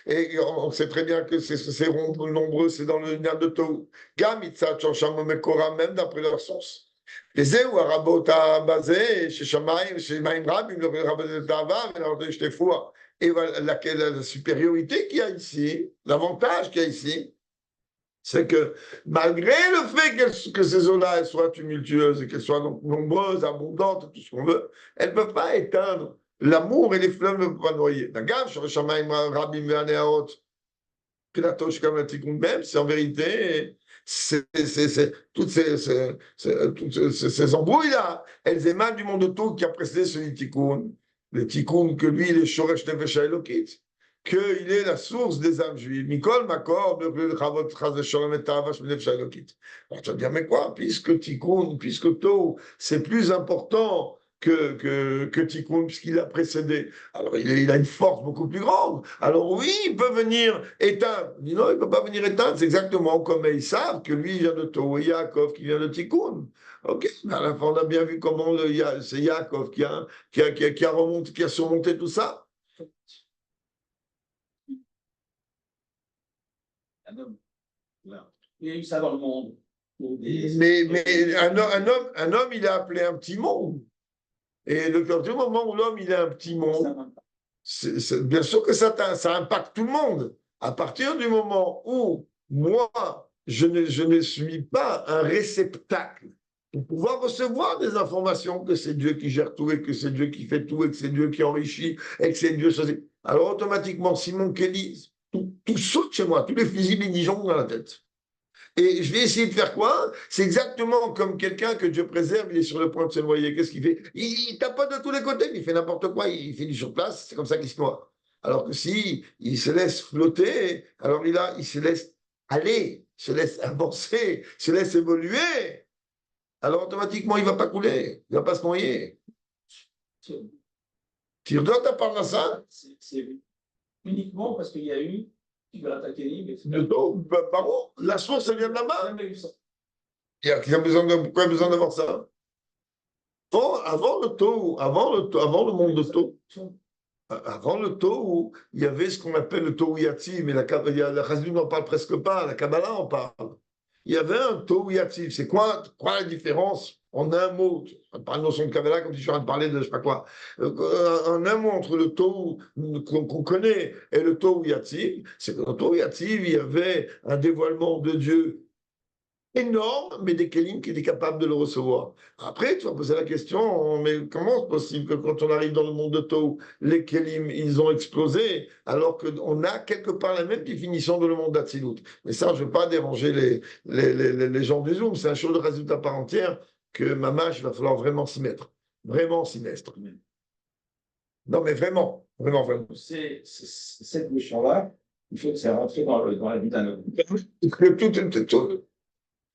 S1: Et on sait très bien que ces nombreux, c'est dans le nerf de Tohu. Gamitsa, Mekora, même d'après leur sens. וזהו הרבות הבזה, ששמיים רבים, רבות d'Ava, et la supériorité qu'il y a ici, l'avantage qu'il y a ici, c'est que malgré le fait que ces eaux-là soient tumultueuses et qu'elles soient donc nombreuses, abondantes, tout ce qu'on veut, elles ne peuvent pas éteindre l'amour et les fleuves ne peuvent pas noyer. D'accord, sur le Shamaim Rabim Ve'aneaot, même, c'est en vérité toutes ces embrouilles-là, elles émanent du monde de tout qui a précédé celui de Tikkun. Le Tikkun, que lui, il est Shoresh Nefesh Elokit, qu'il est la source des âmes juives. Mikol Makor, Chavot Chaz Sholem et Tavash Nefesh Elokit. Alors tu vas dire, mais quoi, puisque Tikkun, puisque Tohu, c'est plus important que Tikkun, puisqu'il l'a précédé. Alors, il a une force beaucoup plus grande. Alors, oui, il peut venir éteindre. Il dit non, il ne peut pas venir éteindre. C'est exactement comme ils savent que lui, il vient de Tohu et Yaakov qui vient de Tikkun. OK, à la fin, on a bien vu comment c'est Yaakov qui a surmonté tout ça.
S2: Il y a eu ça dans le monde.
S1: Mais un homme, il est appelé un petit monde. Et du moment où l'homme il est un petit monde, bien sûr que ça impacte tout le monde. À partir du moment où moi, je ne suis pas un réceptacle pour pouvoir recevoir des informations que c'est Dieu qui gère tout et que c'est Dieu qui fait tout et que c'est Dieu qui enrichit et que c'est Dieu. Alors automatiquement, Simon Kelly, tout saute chez moi, tous les fusils Dijon dans la tête. Et je vais essayer de faire quoi? C'est exactement comme quelqu'un que Dieu préserve, il est sur le point de se noyer. Qu'est-ce qu'il fait? Il tapote de tous les côtés, mais il fait n'importe quoi, il fait du surplace, c'est comme ça qu'il se noie. Alors que si il se laisse flotter, alors il se laisse aller, se laisse avancer, se laisse évoluer, alors automatiquement il ne va pas couler, il ne va pas se noyer. Tu redonnes ta part à ça?
S2: C'est uniquement parce qu'il y a eu
S1: la source, elle vient de là-bas. Pourquoi il a besoin d'avoir ça? Avant le monde de Tohu, avant le Tohu, il y avait ce qu'on appelle le Tohu Yativ, mais la Chazon n'en parle presque pas, la Kabbalah en parle. Il y avait un Tohu Yativ. C'est quoi la différence en un mot, pas une notion de Kabbalah comme si je suis en train de parler de je sais pas quoi, en un mot entre le Tohu qu'on connaît et le Tohu Yativ, c'est que dans le Tohu Yativ, il y avait un dévoilement de Dieu énorme, mais des kelim qui étaient capables de le recevoir. Après, tu vas poser la question, mais comment c'est possible que quand on arrive dans le monde de Tohu, les kelim, ils ont explosé, alors qu'on a quelque part la même définition de le monde d'Atsilut. Mais ça, je ne veux pas déranger les gens du Zoom, c'est un show de résultat à part entière que Mamash, il va falloir vraiment s'y mettre. Vraiment s'y mettre. Non, mais vraiment, vraiment, vraiment.
S2: Cette notion-là, il faut que ça rentre dans la vie d'un homme.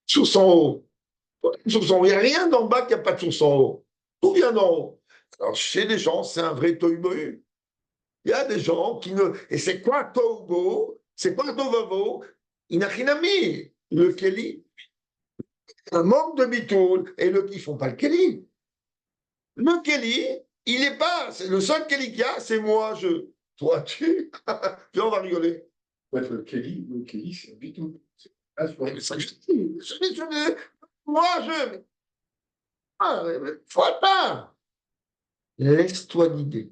S1: Source en haut. Source en haut. Il n'y a rien d'en bas qui n'a pas de source en haut. Tout vient d'en haut. Alors, chez les gens, c'est un vrai tohu-bohu. Il y a des gens qui ne. Et c'est quoi tohu-bohu? C'est quoi tovavo? Inachinami. Le Keli. Un manque de bitoul. Et ils ne font pas le Keli. Le Keli, il n'est pas. C'est le seul Keli qu'il y a, c'est moi, je. Toi, tu. Puis on va rigoler.
S3: Ouais, le Kelly, c'est un bitoul.
S1: Mais ça, je dis. Moi, je. Faut pas. Laisse-toi guider.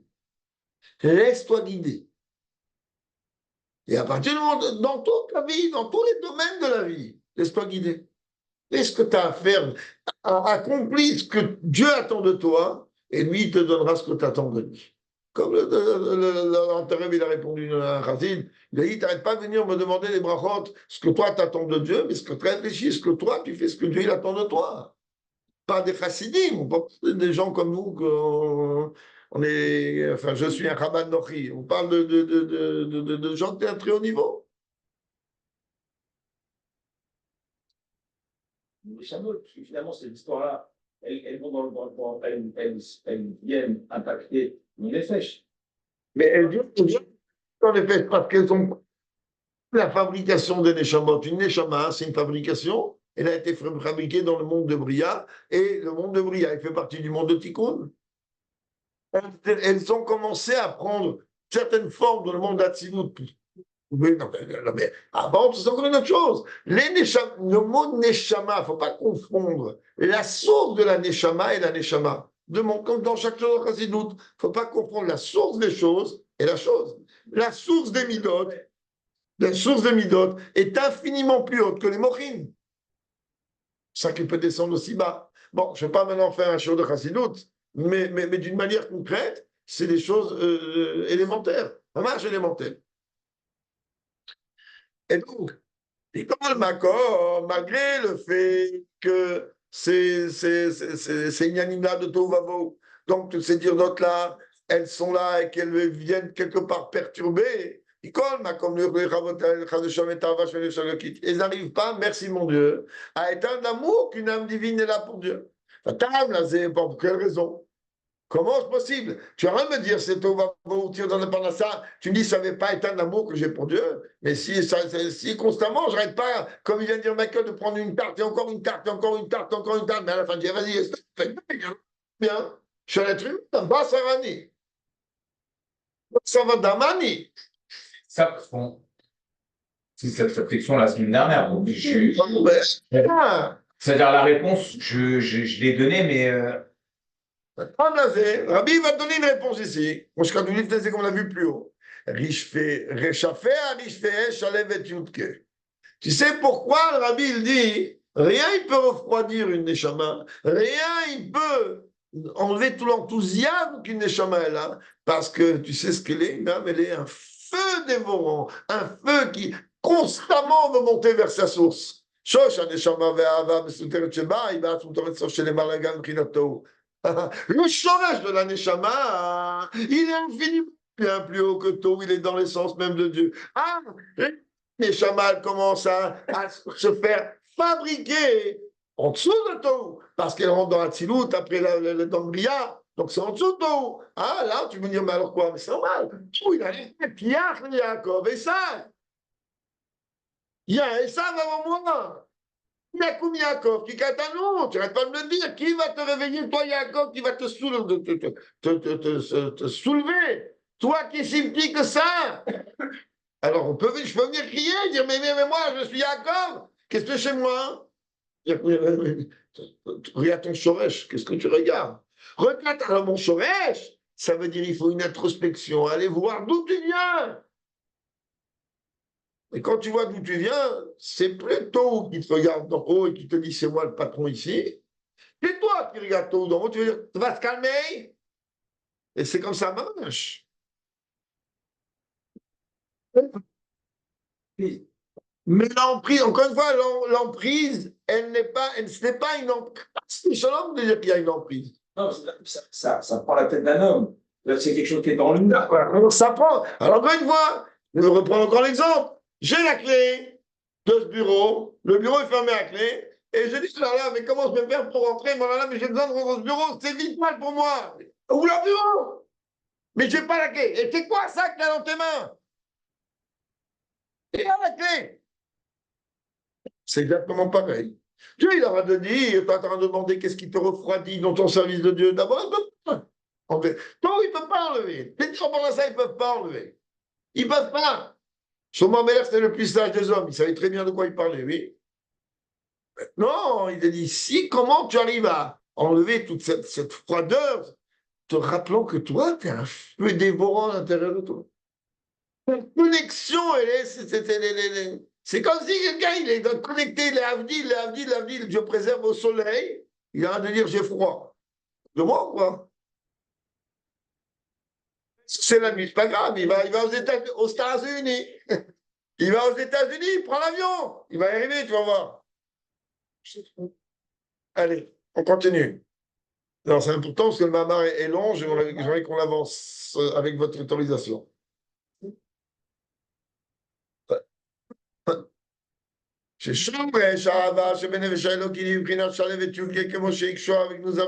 S1: Laisse-toi guider. Et à partir du moment, dans toute la vie, dans tous les domaines de la vie, laisse-toi guider. Fais ce que tu as à faire. Accomplis ce que Dieu attend de toi, et lui, il te donnera ce que tu attends de lui. Comme l'Antareb, il a répondu à un Chazid, il a dit, t'arrêtes pas de venir me demander les brachot, ce que toi t'attends de Dieu, mais ce que tu réfléchis, ce que toi, tu fais ce que Dieu il attend de toi. Pas des chassidim, pas des gens comme nous, on est, enfin, je suis un Chabad Nochi. On parle de gens qui sont à très haut niveau.
S2: Les chameaux, parce que finalement, ces histoires-là, elles vont elles viennent impacter les fèches.
S1: Mais elles viennent dans les faits parce qu'elles ont la fabrication des Neshamot. Une Neshama, c'est une fabrication. Elle a été fabriquée dans le monde de Bria. Et le monde de Bria, il fait partie du monde de Tikkun. Elles ont commencé à prendre certaines formes dans le monde d'Atsilut. Mais avant, c'est encore une autre chose. Le mot Neshama, il ne faut pas confondre la source de la Neshama et la Neshama. Comme dans chaque chose de il ne faut pas confondre la source des choses et la chose. La source des Midot, est infiniment plus haute que les Mochim. C'est ça qui peut descendre aussi bas. Bon, je ne vais pas maintenant faire un show de Chassidut, mais d'une manière concrète, c'est des choses élémentaires, un marche élémentaire. Et donc, Nicole Macor, malgré le fait que c'est une anima de Tovavo, donc toutes ces dirnotes-là, elles sont là et qu'elles viennent quelque part perturber, Nicole Macor, ils n'arrivent pas, merci mon Dieu, à éteindre l'amour qu'une âme divine est là pour Dieu. Pour quelle raison? Comment c'est possible? Tu as rien à me dire, c'est au va dans le Parnassa, tu me dis, ça ne va pas éteindre l'amour que j'ai pour Dieu. Mais si constamment, je n'arrête pas, comme il vient de dire Michael, de prendre une tarte, et encore une tarte, et encore une tarte, encore une tarte, mais à la fin, je dis, vas-y, bien, je suis un être humain, Basarani. Ça va d'Amani.
S4: Ça, parce qu'on. C'est cette réflexion la semaine dernière. Donc c'est-à-dire la réponse, je l'ai donnée, mais.
S1: Rabbi va te donner une réponse ici. C'est comme on l'a vu plus haut. Tu sais pourquoi le Rabbi il dit rien il peut refroidir une Neshama, rien il peut enlever tout l'enthousiasme qu'une Neshama est là, parce que tu sais ce qu'elle est, une âme, elle est un feu dévorant, un feu qui constamment veut monter vers sa source. Le chômage de la Neshama, il est infiniment bien plus haut que tout, il est dans l'essence même de Dieu. Ah, la Neshama commence à se faire fabriquer en dessous de tout, parce qu'elle rentre dans la Tzilut, après dans le Bria, donc c'est en dessous de tout. Ah, là, tu me dis, mais alors quoi? Mais c'est normal. Tout, il a les Pierre, Yaakov, et ça. Il y a et ça avant moi. Yakoum Yaakov, qui Katanou, tu n'arrêtes pas de me le dire, qui va te réveiller, toi Yaakov, qui va te soulever, toi qui es si petit que ça. Alors je peux venir crier, dire mais moi je suis Yaakov, qu'est-ce que c'est chez moi? Regarde ton shoresh, qu'est-ce que tu regardes? Regarde mon shoresh, ça veut dire il faut une introspection, aller voir d'où tu viens. Et quand tu vois d'où tu viens, c'est plutôt qui te regarde d'en haut et qui te dit c'est moi le patron ici. C'est toi qui regardes d'en haut d'en haut, tu veux dire tu vas te calmer. Et c'est comme ça marche. Mais l'emprise, encore une fois, l'emprise, ce n'est pas une emprise. C'est Shalom de dire qu'il y a une emprise.
S2: Non, ça prend la tête d'un homme. Là, c'est quelque chose qui est dans l'humain.
S1: Alors, ça prend. Alors, encore une fois, je reprends encore l'exemple. J'ai la clé de ce bureau. Le bureau est fermé à clé. Et je dis, oh là là, mais comment je vais faire pour rentrer? Moi, là, mais j'ai besoin de rentrer dans ce bureau. C'est vital pour moi. Ouvre le bureau. Mais je n'ai pas la clé. Et c'est quoi ça que tu as dans tes mains? Il a la clé. C'est exactement pareil. Dieu, il aura de dire, tu es en train de demander qu'est-ce qui te refroidit dans ton service de Dieu. D'abord, il peut pas. Non, il ne peut pas enlever. Les gens pendant ça, ils ne peuvent pas enlever. Ils ne peuvent pas. Shlomo Meler, c'était le plus sage des hommes. Il savait très bien de quoi il parlait, oui. Non, il a dit, si, comment tu arrives à enlever toute cette froideur, te rappelant que toi, tu es un feu dévorant à l'intérieur de toi. La connexion, c'est comme si quelqu'un, il est connecté, les Avdil, Dieu préserve au soleil, il a de dire j'ai froid. De moi, quoi. C'est la nuit, c'est pas grave, il va aux États-Unis. Il va aux États-Unis, il prend l'avion. Il va y arriver, tu vas voir. Allez, on continue. Non, c'est important parce que le mamar est long, j'aimerais qu'on avance avec votre autorisation. ששומרי שהאהבה שבין נפש האלוקי היא מבחינת שלוות י"ג כמו שהקשורה וגנוזה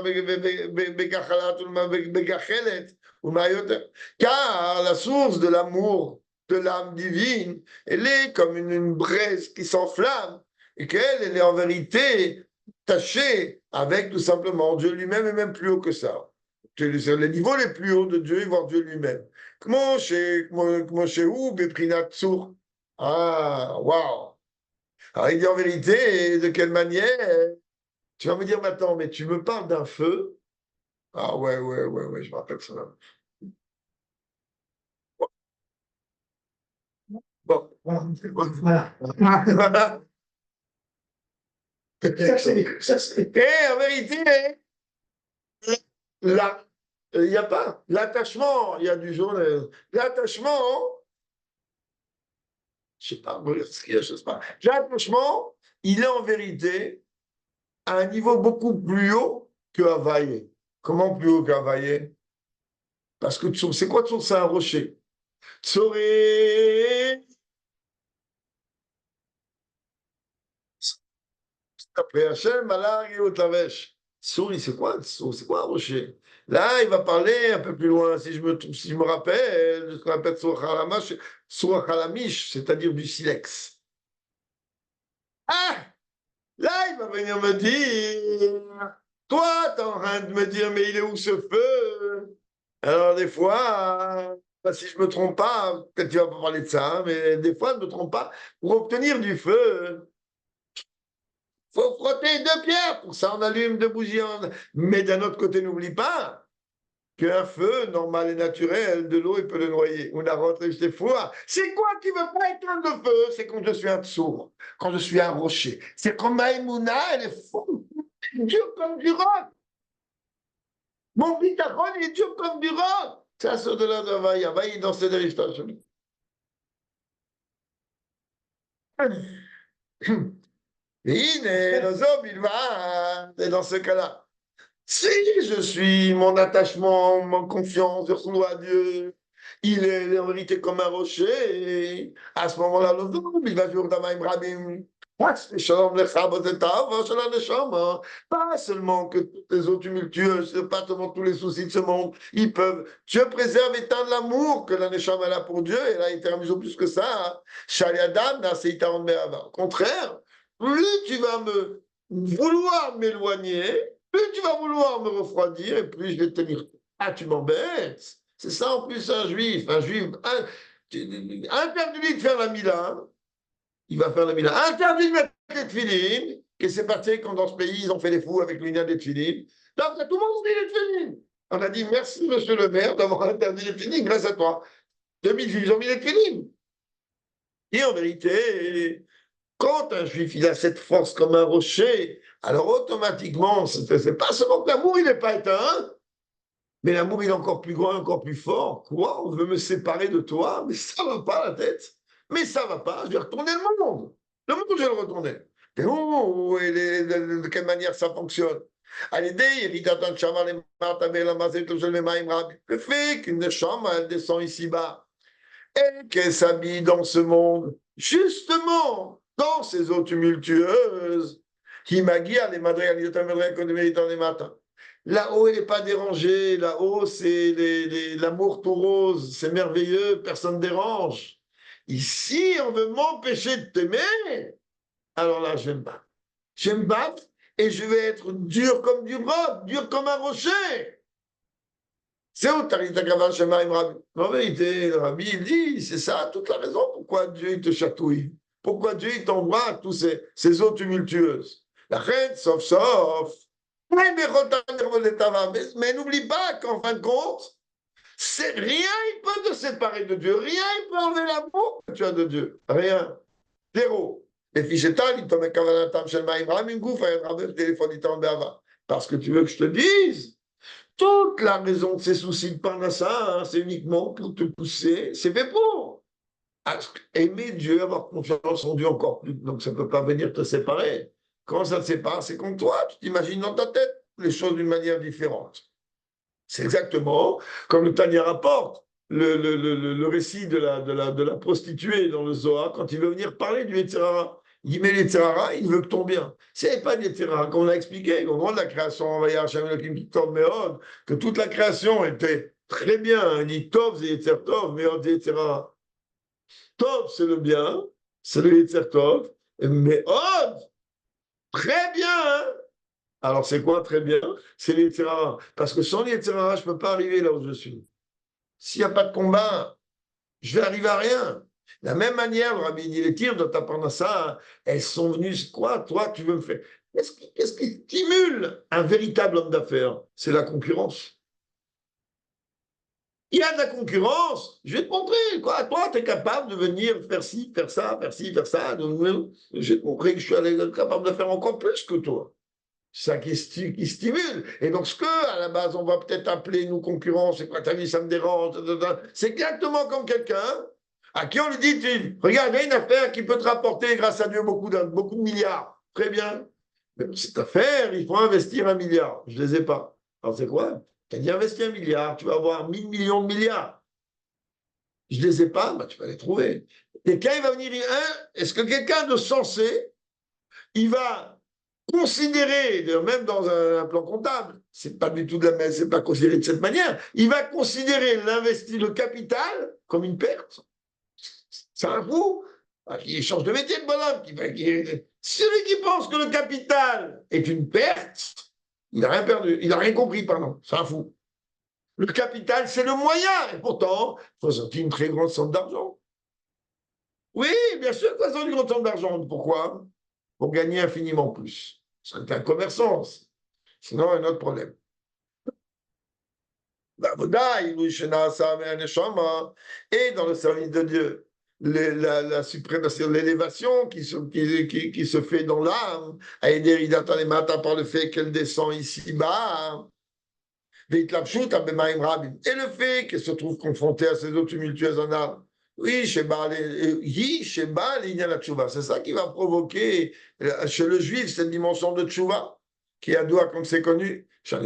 S1: בגחלת ובגחלת ומה יותר. Car la source de l'amour de l'âme divine, elle est comme une braise qui s'enflamme et qu'elle est en vérité tachée avec tout simplement Dieu lui-même et même plus haut que ça. C'est les niveaux les plus hauts de Dieu et voir Dieu lui-même. כמו שהוא בבחינת צור. Waouh! Alors, il dit en vérité, de quelle manière? Tu vas me dire, mais attends, mais tu me parles d'un feu? Ah ouais, je me rappelle ça. Bon. Et en vérité, là, il n'y a pas. L'attachement, il y a du jaune. L'attachement, je sais pas. L'attachement, il est en vérité à un niveau beaucoup plus haut que Havaïe. Comment plus haut qu'Havaïe? Parce que c'est quoi Tsur? C'est un rocher. Tsoré. Après Hachem, Malak et Otavesh. Tsur, c'est quoi un rocher? Là, il va parler un peu plus loin, si je me rappelle, de ce qu'on appelle Tsur Halamish, c'est-à-dire du silex. Ah! Là, il va venir me dire, toi, t'es en train de me dire, mais il est où ce feu? Alors, des fois, si je ne me trompe pas, peut-être tu ne vas pas parler de ça, hein, mais des fois, je ne me trompe pas, pour obtenir du feu, il faut frotter deux pierres, pour ça on allume deux bougies. Mais d'un autre côté, n'oublie pas qu'un feu normal et naturel, de l'eau, il peut le noyer. On a rentré chez foi. C'est quoi qui ne veut pas éteindre le feu? C'est quand je suis un sourd, quand je suis un rocher. C'est quand Maïmouna, elle est fou, dure comme du roc. Mon bitachon, il est dur comme du roc. C'est la sœur de la Havaï. Havaï, dans ses héritage. Et nos hommes, il va, et dans ce cas-là, si je suis mon attachement, mon confiance, je ressens à Dieu, il est en vérité comme un rocher, et à ce moment-là, nos hommes, il va vivre dans Maïm Rabim. Pas seulement que toutes les eaux tumultueuses, pas seulement tous les soucis de ce monde, ils peuvent. Dieu préserve étant de l'amour que la Neshama a pour Dieu, et là, il termine plus que ça. Au contraire, plus tu vas me vouloir m'éloigner, plus tu vas vouloir me refroidir, et plus je vais te dire, ah, tu m'embêtes. C'est ça en plus un juif. Un juif, interdit de faire la mila. Il va faire la mila. Interdit de mettre les tefilines. Qu'est-ce qui s'est passé quand dans ce pays, ils ont fait les fous avec l'union des Tfilines? Donc, tout le monde dit les Tfilines. On a dit merci, monsieur le maire, d'avoir interdit les Tfilines grâce à toi. 2000 juifs ont mis les Tfilines. Et en vérité, quand un juif il a cette force comme un rocher, alors automatiquement, c'est pas seulement que l'amour il n'est pas éteint, mais l'amour il est encore plus grand, encore plus fort. Quoi? On veut me séparer de toi? Mais ça va pas la tête. Mais ça va pas. Je vais retourner le monde. Le monde, je vais le retourner. Et de quelle manière ça fonctionne? Le fait qu'une chambre elle descend ici-bas et qu'elle s'habille dans ce monde, justement, dans ces eaux tumultueuses, qui maguire les madrières, les matins. Là-haut, il n'est pas dérangé. Là-haut, c'est l'amour tout rose. C'est merveilleux, personne ne dérange. Ici, on veut m'empêcher de t'aimer. Alors là, je vais me battre. Je vais me battre et je vais être dur comme du roc, dur comme un rocher. C'est où Tarita Kavan Shema Rabbi? En vérité, le Rabbi, il dit, c'est ça toute la raison pourquoi Dieu il te chatouille. Pourquoi Dieu il t'envoie à tous ces eaux tumultueuses. La reine, sauf. Mais n'oublie pas qu'en fin de compte, rien il peut te séparer de Dieu. Rien il peut enlever l'amour que tu as de Dieu. Rien. Zéro. Parce que tu veux que je te dise, toute la raison de ces soucis de Parnassa, c'est uniquement pour te pousser, c'est fait pour. Aimer Dieu, avoir confiance en Dieu encore plus. Donc ça ne peut pas venir te séparer. Quand ça te sépare, c'est comme toi, tu t'imagines dans ta tête les choses d'une manière différente. C'est exactement comme le Tanya rapporte le récit de la prostituée dans le Zohar quand il veut venir parler du Yetzirara. Il dit, mais l'Yetzirara, il veut que ton bien. C'est pas le Yetzirara, comme on l'a expliqué, au moment de la création, que toute la création était très bien, ni Tov, c'est Yetzer Tov, mais Yetzirara. Tov, c'est le bien, c'est le Yetzer Tov, mais Od, très bien, hein. Alors, c'est quoi très bien? C'est les Yetzirara. Parce que sans les Yetzirara, je ne peux pas arriver là où je suis. S'il n'y a pas de combat, je vais arriver à rien. De la même manière, le Rabbi dit, les tirs de ta parnassa, elles sont venues, quoi? Toi, tu veux me faire. Qu'est-ce qui stimule un véritable homme d'affaires? C'est la concurrence. Il y a de la concurrence, je vais te montrer, quoi. Toi, tu es capable de venir faire ci, faire ça, faire ci, faire ça. Je vais te montrer que je suis capable de faire encore plus que toi. Ça qui stimule. Et donc, ce que, à la base, on va peut-être appeler nous concurrents, c'est quoi, ta vie, ça me dérange, c'est exactement comme quelqu'un à qui on lui dit, regarde, il y a une affaire qui peut te rapporter, grâce à Dieu, beaucoup de milliards. Très bien. Mais pour cette affaire, il faut investir 1 milliard. Je ne les ai pas. Alors, c'est quoi? Tu as dit investir 1 milliard, tu vas avoir 1 000 millions de milliards. Je ne les ai pas, bah, tu vas les trouver. Quelqu'un, il va venir dire, est-ce que quelqu'un de sensé, il va considérer, même dans un plan comptable, c'est pas du tout de la même, c'est pas considéré de cette manière, il va considérer le capital comme une perte. C'est un fou. Il change de métier, le bonhomme. Celui qui pense que le capital est une perte, il n'a rien perdu, il n'a rien compris, pardon. C'est un fou. Le capital, c'est le moyen. Et pourtant, il faut sortir une très grande somme d'argent. Oui, bien sûr, il faut sortir une grande somme d'argent. Pourquoi? Pour gagner infiniment plus. C'est un commerçant. Sinon, un autre problème. Et dans le service de Dieu, la suprématie, l'élévation qui se fait dans l'âme, et le fait qu'elle descend ici-bas, et le fait qu'elle se trouve confrontée à ces eaux tumultueuses en âme. Oui, c'est ça qui va provoquer chez le juif cette dimension de tchouva, qui a doigt comme c'est connu. Que les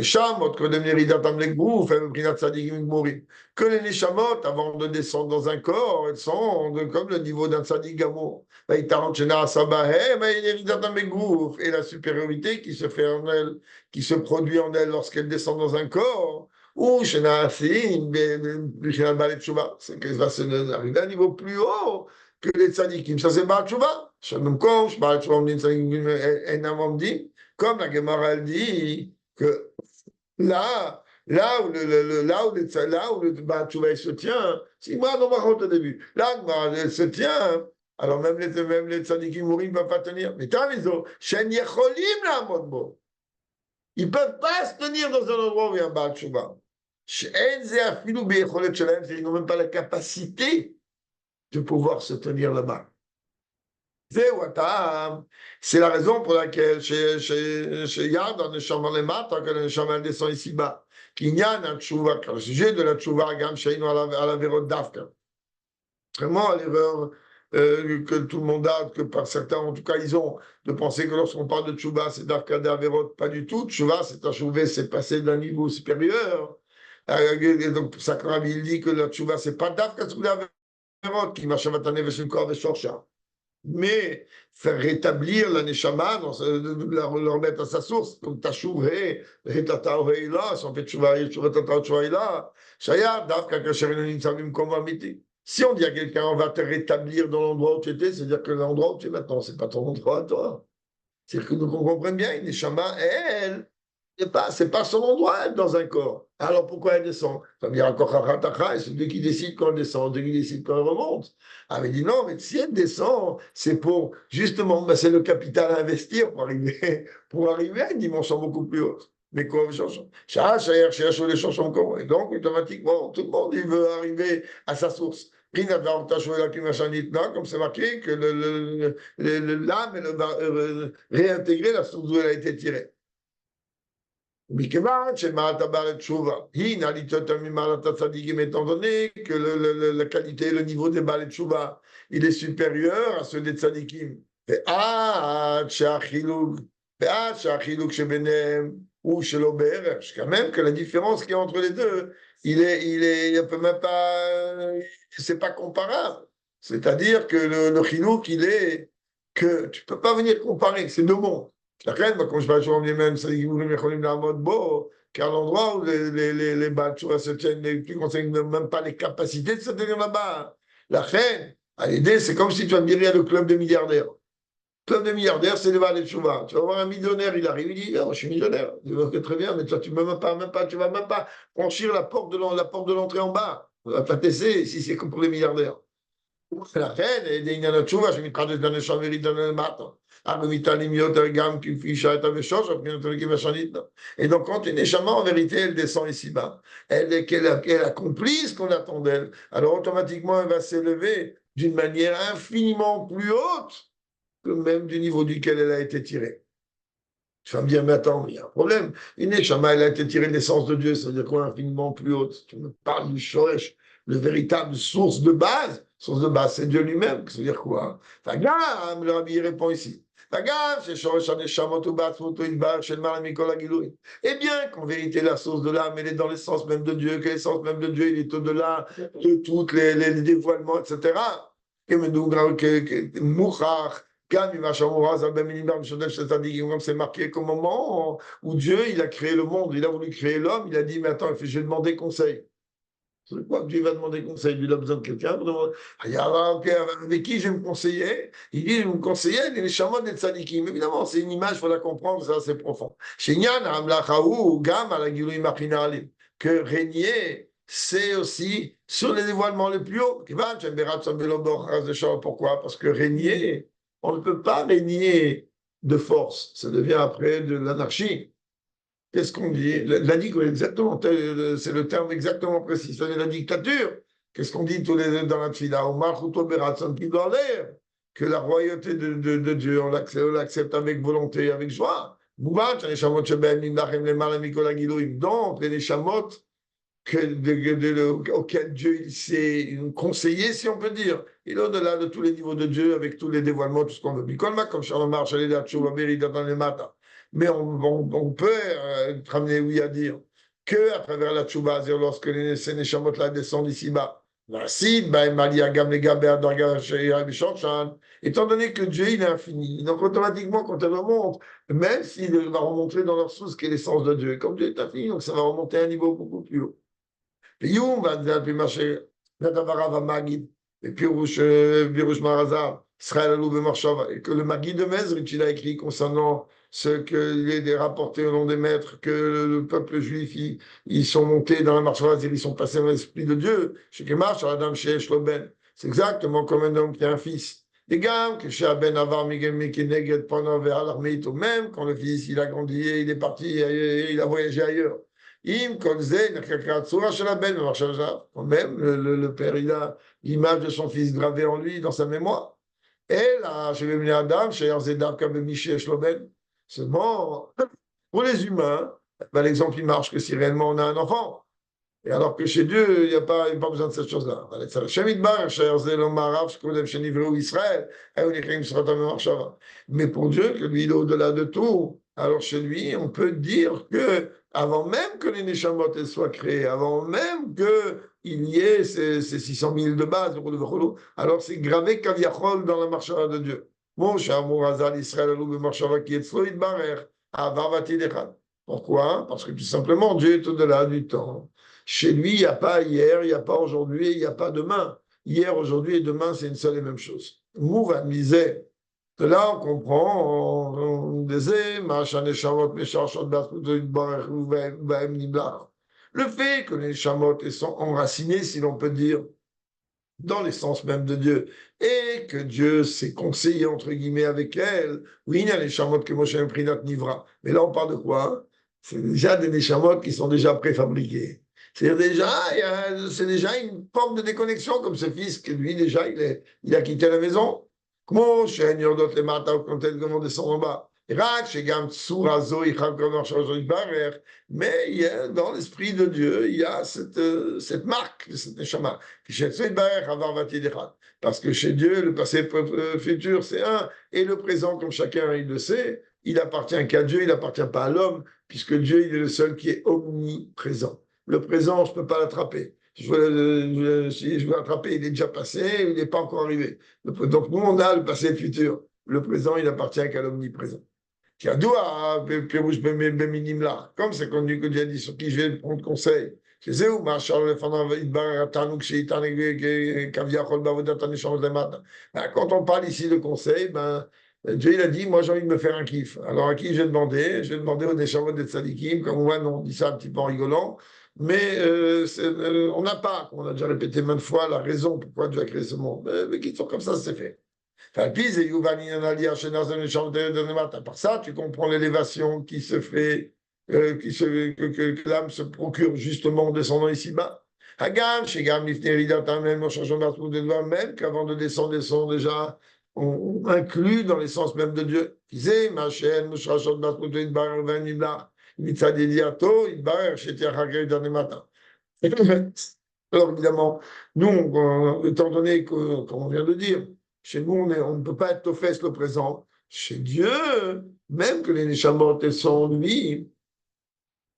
S1: neshamot, avant de descendre dans un corps, elles sont comme le niveau d'un tzadik gamour. Et la supériorité qui se fait en elle, qui se produit en elle lorsqu'elle descend dans un corps, ou c'est qu'elle va arriver à un niveau plus haut que les tzadikim. Ça, c'est Baal Tshuva. Comme la Gemara elle dit que là où le Baal Tshuva se tient, c'est moi dans ma au début, là elle se tient Alors même les tzadikim mourim ne peuvent pas tenir. Mais t'as raison, Shen Yecholim la Modbo. Ils ne peuvent pas se tenir dans un endroit où il y a un Baal Tshuva. Ils n'ont même pas la capacité de pouvoir se tenir là-bas. C'est la raison pour laquelle chez Yad, on est chambre les maths, quand le chambre descend ici-bas. Qu'il y a un tchouva, le sujet de la tchouva, gam chez nous à la vérode d'Afka. Vraiment, à l'erreur que tout le monde a, que par certains, en tout cas, ils ont, de penser que lorsqu'on parle de tchouva, c'est d'Afka d'Averot. Pas du tout. Tchouva, c'est achouvé, c'est passer d'un niveau supérieur. Et donc, pour ça que Rabbi, il dit que la tchouva, c'est pas d'Afka, c'est d'Averot, qui marche à Vatane, Veshin Kor, Veshorcha. Mais faire rétablir la neshama, la remettre à sa source, comme Tachouvé, Retata Oreila, si on fait Tchouva, Tchouva Oreila, Shaya, Davka, Kacherinonim, Samim, Komamiti. Si on dit à quelqu'un, on va te rétablir dans l'endroit où tu étais, c'est-à-dire que l'endroit où tu es maintenant, c'est pas ton endroit à toi. C'est-à-dire que nous comprenons bien, une neshama, elle, c'est pas son endroit, elle, dans un corps. Alors pourquoi elle descend? Ça veut dire encore Kharataka, c'est lui qui décide quand elle descend, celui qui décide quand elle remonte. Ah, mais il dit non, mais si elle descend, c'est pour, justement, ben, c'est le capital à investir pour arriver à une dimension beaucoup plus haute. Mais quoi, les chansons comment? Et donc, automatiquement, tout le monde, il veut arriver à sa source. Comme c'est marqué que l'âme, elle va réintégrer la source d'où elle a été tirée. מכיוון שמעלת בעל תשובה היא נעלית יותר ממעלת הצדיקים, étant donné que la qualité, le niveau des בעל תשובה, il est supérieur à ceux des tzadikim. ועד שהחילוק שביניהם הוא שלא בערך, quand même que la différence qu'il y a entre les deux, il peut même pas, c'est pas comparable. C'est-à-dire que le chiluk, il est que tu peux pas venir comparer, c'est deux mondes. Comme je parle souvent des mêmes, car l'endroit où les Balchoua se tiennent, les plus conseillent n'ont même pas les capacités de se tenir là-bas. La reine, à l'idée, c'est comme si tu vas me dire le club de milliardaires. Le club de milliardaires, c'est le Val de Chouva. Tu vas voir un millionnaire, il arrive, il dit oh, je suis millionnaire. Il dit très bien, mais toi, tu ne tu vas même pas franchir la porte de l'entrée en bas. On va pas t'essayer si c'est comme pour les milliardaires. La reine, et des Inyan Chouva, je me traduis dans le champ-vérit dans le matin. Et donc, quand une neshama, en vérité, elle descend ici-bas, qu'elle accomplit ce qu'on attend d'elle, alors automatiquement, elle va s'élever d'une manière infiniment plus haute que même du niveau duquel elle a été tirée. Tu vas me dire, mais attends, il y a un problème. Une neshama, elle a été tirée de l'essence de Dieu, ça veut dire quoi, infiniment plus haute? Tu me parles du shoresh, le véritable source de base. Source de base, c'est Dieu lui-même. Ça veut dire quoi? Le Rabbi répond ici. Eh bien, qu'en vérité, la source de l'âme, elle est dans l'essence même de Dieu, que l'essence même de Dieu, il est au-delà de tous les dévoilements, etc. Comme c'est marqué qu'au moment où Dieu, il a créé le monde, il a voulu créer l'homme, il a dit, mais attends, je vais demander conseil. C'est quoi que Dieu va demander conseil? Lui, il a besoin de quelqu'un. Avec qui je vais me conseiller? Il dit, je vais me conseiller les chamans des tzadikim. Évidemment, c'est une image, il faut la comprendre, c'est assez profond. Que régner, c'est aussi sur les dévoilements les plus hauts. Pourquoi? Parce que régner, on ne peut pas régner de force. Ça devient après de l'anarchie. Qu'est-ce qu'on dit? La dictature, exactement, c'est le terme exactement précis. C'est la dictature. Qu'est-ce qu'on dit tous les deux dans la Tfila? Que la royauté de Dieu, on l'accepte avec volonté, avec joie. Donc, les neshamot auxquels Dieu s'est conseillé, si on peut dire. Il est au-delà de tous les niveaux de Dieu, avec tous les dévoilements, tout ce qu'on veut. Comme Shalom marche, dans les matins. Mais on peut être amené, oui, à dire que à travers la tchouba, lorsque ces neshamot là descendent ici-bas, étant donné que Dieu il est infini, donc automatiquement quand elle remonte, même s'il va remonter dans leur source qui est l'essence de Dieu, comme Dieu est infini, donc ça va remonter à un niveau beaucoup plus haut. Et que le Magid de Mezrich, il a écrit concernant ce qu'il est rapporté au nom des maîtres, que le peuple juif, ils sont montés dans la marche, ils sont passés dans l'esprit de Dieu. C'est exactement comme un homme qui a un fils Les gars, que chez Aben Avar Mikeneged pendant vers l'armée, même quand le fils il a grandi, il est parti, il a voyagé ailleurs. Im Kolze, Nakakatsura chez la Ben, quand même, le père, il a l'image de son fils gravée en lui, dans sa mémoire. Et là, chez le Adam, chez Erzedar Kabemiché Shloben, seulement, pour les humains, ben, l'exemple il marche que si réellement on a un enfant. Et alors que chez Dieu, il n'y a pas besoin de cette chose-là. Mais pour Dieu, que lui, il est au-delà de tout, alors chez lui, on peut dire que avant même que les Neshamot soient créés, avant même qu'il y ait ces 600 000 de base, alors c'est gravé Kaviachol dans la marchava de Dieu. Mon Shamour Azal Israël Alou Marchava qui est Floyd Barer, Avavati Dechad. Pourquoi? Parce que tout simplement, Dieu est au-delà du temps. Chez lui, il n'y a pas hier, il n'y a pas aujourd'hui, il n'y a pas demain. Hier, aujourd'hui et demain, c'est une seule et même chose. Mouvan disait, de là, on comprend, on disait, le fait que les chamot sont enracinés, si l'on peut dire, dans l'essence même de Dieu, et que Dieu s'est conseillé, entre guillemets, avec elle, oui, il y a les chamot que Moshe Prinat Nivra. Mais là, on parle de quoi? C'est déjà des neshamot qui sont déjà préfabriqués. C'est déjà, c'est déjà une forme de déconnexion, comme ce fils que lui, déjà, il a quitté la maison. Comment les matins quand elles vont descendre en bas. Mais dans l'esprit de Dieu, il y a cette marque de cette neshama. Parce que chez Dieu, le passé futur, c'est un, et le présent, comme chacun il le sait, il appartient qu'à Dieu, il n'appartient pas à l'homme, puisque Dieu il est le seul qui est omniprésent. Le présent, je ne peux pas l'attraper. Si je veux l'attraper, il est déjà passé, il n'est pas encore arrivé. Donc nous, on a le passé et le futur. Le présent, il appartient qu'à l'omniprésent. Comme c'est connu que Dieu a dit sur qui je vais prendre conseil. Quand on parle ici de conseil, ben, Dieu il a dit, moi j'ai envie de me faire un kiff. Alors à qui je vais demander? Je vais demander aux Neshamot des Tzadikim, comme moi on dit ça un petit peu en rigolant, mais on n'a pas, comme on a déjà répété maintes fois, la raison pourquoi Dieu a créé ce monde. Mais qui sont comme ça, c'est fait. À part ça, tu comprends l'élévation qui se fait, que l'âme se procure justement en descendant ici-bas. Hagam, Shegam, même en changeant de doigt, même qu'avant de descendre, ils sont déjà inclus dans l'essence même de Dieu. Disait, ma chaîne, alors évidemment, nous, étant donné que, comme on vient de dire, chez nous, on ne peut pas être au fesses le présent. Chez Dieu, même que les Neshamot sont en lui,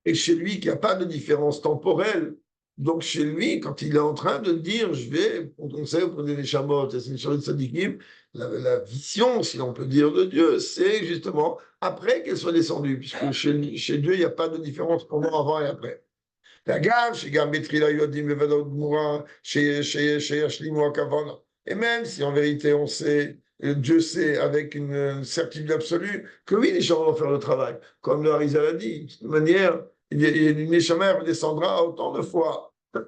S1: et chez lui, qu'il n'y a pas de différence temporelle. Donc chez lui, quand il est en train de dire, je vais, on conseille auprès des Neshamot, et c'est une de Sadikim, la vision, si l'on peut dire, de Dieu, c'est justement après qu'elle soit descendue, puisque chez Dieu, il n'y a pas de différence pendant, avant et après. Et même si en vérité on sait, Dieu sait avec une certitude absolue que oui, les gens vont faire le travail. Comme le Harizal a dit, de toute manière, une Neshama redescendra autant de fois qu'il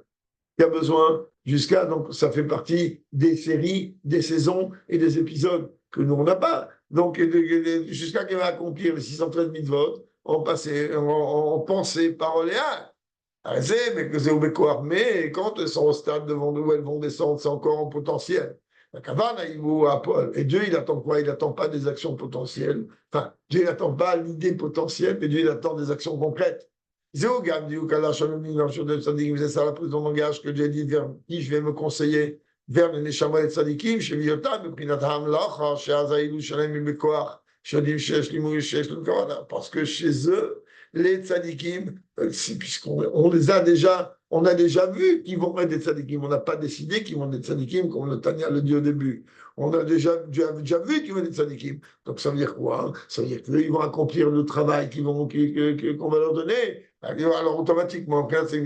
S1: y a besoin, jusqu'à, donc ça fait partie des séries, des saisons et des épisodes que nous on n'a pas. Donc jusqu'à qu'il va accomplir les 613 mitzvot en pensée, parole et acte. Mais quand elles sont au stade devant nous, elles vont descendre, c'est encore en potentiel. Et Dieu, il attend quoi? Il n'attend pas des actions potentielles. Enfin, Dieu n'attend pas l'idée potentielle, mais Dieu, il attend des actions concrètes. C'est ça la prise de langage que Dieu dit vers qui je vais me conseiller, vers les Neshama et Tzadikim, chez Lyotam, parce que chez eux, les tzadikim, puisqu'on les a déjà, on a déjà vu qu'ils vont être des tzadikim. On n'a pas décidé qu'ils vont être des tzadikim, comme le Tanya le dit au début. On a déjà vu qu'ils vont être des tzadikim. Donc ça veut dire quoi? Ça veut dire qu'ils vont accomplir le travail qu'on va leur donner. Alors automatiquement, alors tu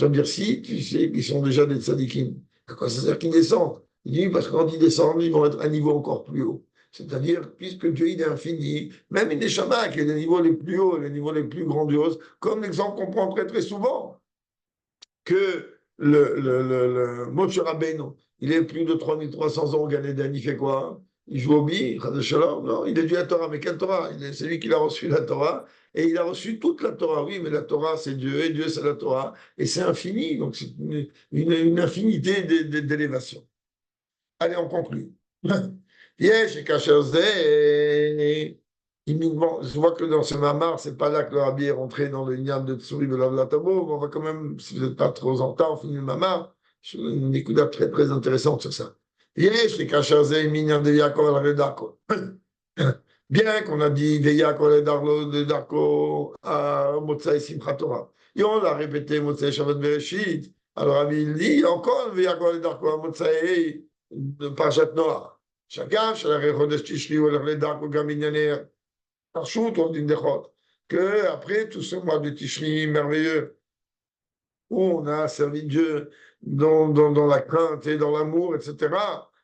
S1: vas me dire si, tu sais qu'ils sont déjà des tzadikim. Quoi ça veut dire qu'ils descendent? Il dit parce que quand ils descendent, ils vont être à un niveau encore plus haut. C'est-à-dire, puisque Dieu il est infini, même une Neshama qui est les niveaux les plus hauts, les niveaux les plus grandioses, comme l'exemple qu'on prend très très souvent, que le Moshe Rabbeinu, il est plus de 3300 ans au Gan Eden, il fait quoi? Il joue au billes, non, il étudie la Torah, mais quelle Torah? C'est lui qui a reçu la Torah, et il a reçu toute la Torah, oui, mais la Torah c'est Dieu, et Dieu c'est la Torah, et c'est infini, donc c'est une infinité d'élévations. Allez, on conclut. Yesh et Kasher Zeh, je vois que dans ce mamar, c'est pas là que le rabbi est rentré dans le lien de Tsuri de l'Avlatabo, mais on va quand même, si vous n'êtes pas trop en retard, on finit le mamar. Une écoute très très intéressante sur ça. Yesh et Kasher Zeh, minyan de Yaakov al-Redako. Bien qu'on a dit de Yaakov al-Redako à Motsai Simchat Torah. Et on l'a répété Motsai Shabbat Bereshit. Alors, rabbi, il dit encore Yaakov al-Redako à Motsai de Parashat Noah. Chacun, chez la Chodesh Tishri ou la Darko Gaminyaner, Parchout, on dit que après tout ce mois de Tishri merveilleux, où on a servi Dieu dans la crainte et dans l'amour, etc.,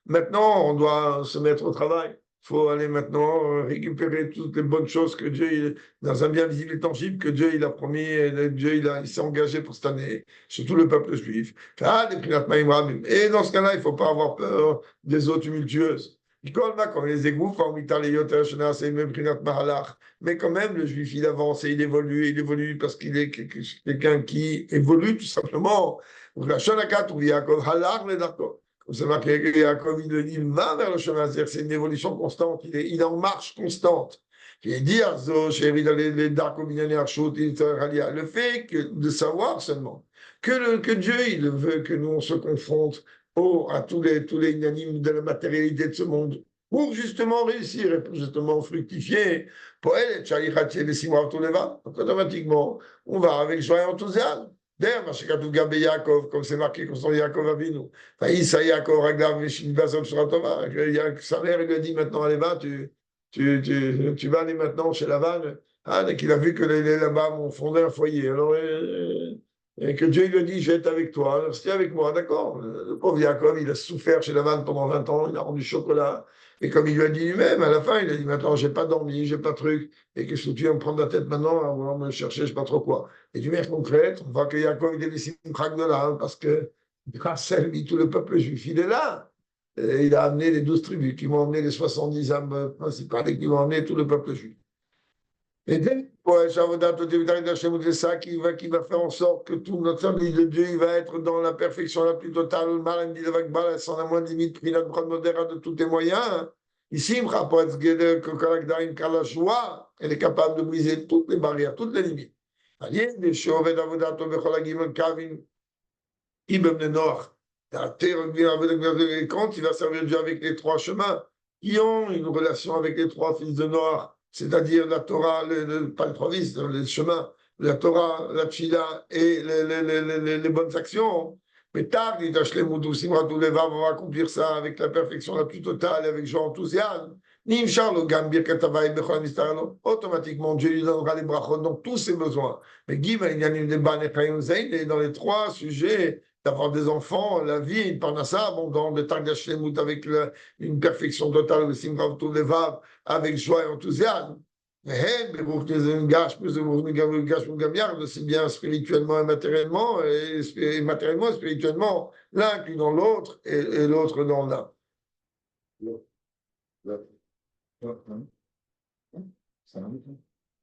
S1: maintenant, on doit se mettre au travail. Il faut aller maintenant récupérer toutes les bonnes choses que Dieu, dans un bien visible et tangible, que Dieu il a promis, et Dieu il s'est engagé pour cette année, surtout le peuple juif. Et dans ce cas-là, il ne faut pas avoir peur des eaux tumultueuses. Quand les égouts, mais quand même, le juif, il avance et il évolue parce qu'il est quelqu'un qui évolue tout simplement. Comme c'est marqué que Yaakov, il va vers le chemin, c'est-à-dire c'est une évolution constante, il est en marche constante. Le fait de savoir seulement que Dieu, il veut que nous on se confronte à tous les unanimes de la matérialité de ce monde pour justement réussir et pour justement fructifier. Pour elle, donc automatiquement, on va avec joie et enthousiasme. D'ailleurs, comme c'est marqué concernant Yaakov Avinu, Faïssa Yaakov Raglav Veshin Bazom Suratova, sa mère lui a dit maintenant, allez, va, tu vas aller maintenant chez Lavan. Ah, dès qu'il a vu que les là-bas ont fondé un foyer. Alors, et que Dieu lui a dit, je vais être avec toi. Alors, c'était avec moi, d'accord. Le pauvre Yaakov, il a souffert chez Lavan pendant 20 ans, il a rendu chocolat. Et comme il lui a dit lui-même, à la fin, il a dit, maintenant, j'ai pas dormi, j'ai pas de truc. Et qu'est-ce que tu vas me prendre la tête maintenant à vouloir me chercher, je sais pas trop quoi. Et du manière concrète, on voit que Yaakov, il est laissé une craque de là, parce que grâce à lui, tout le peuple juif, il est là. Et il a amené les 12 tribus qui vont emmener les 70 âmes principales et qui vont emmener tout le peuple juif. Et dès c'est ça qui va faire en sorte que tout notre service de Dieu il va être dans la perfection la plus totale, le mal, sans la moindre limite, pris la grande modéra de tous tes moyens. Ici, la joie, elle est capable de briser toutes les barrières, toutes les limites. Quand il va servir Dieu avec les trois chemins, qui ont une relation avec les trois fils de Noach, c'est-à-dire la Torah, pas les trois fils, les chemins, la Torah, la Tchila et les bonnes actions. Mais tard, il va accomplir ça avec la perfection la plus totale, avec joie enthousiasme. Automatiquement, Dieu lui donnera les brachot dans tous ses besoins. Mais Guy, il y a dans les trois sujets d'avoir des enfants, la vie, une parnassa abondante, le Targash Lemut avec une perfection totale, le Simrav Levav avec joie et enthousiasme. Mais aussi bien spirituellement et matériellement, et matériellement et spirituellement, l'un inclut dans l'autre et l'autre dans l'un.
S4: Ça va,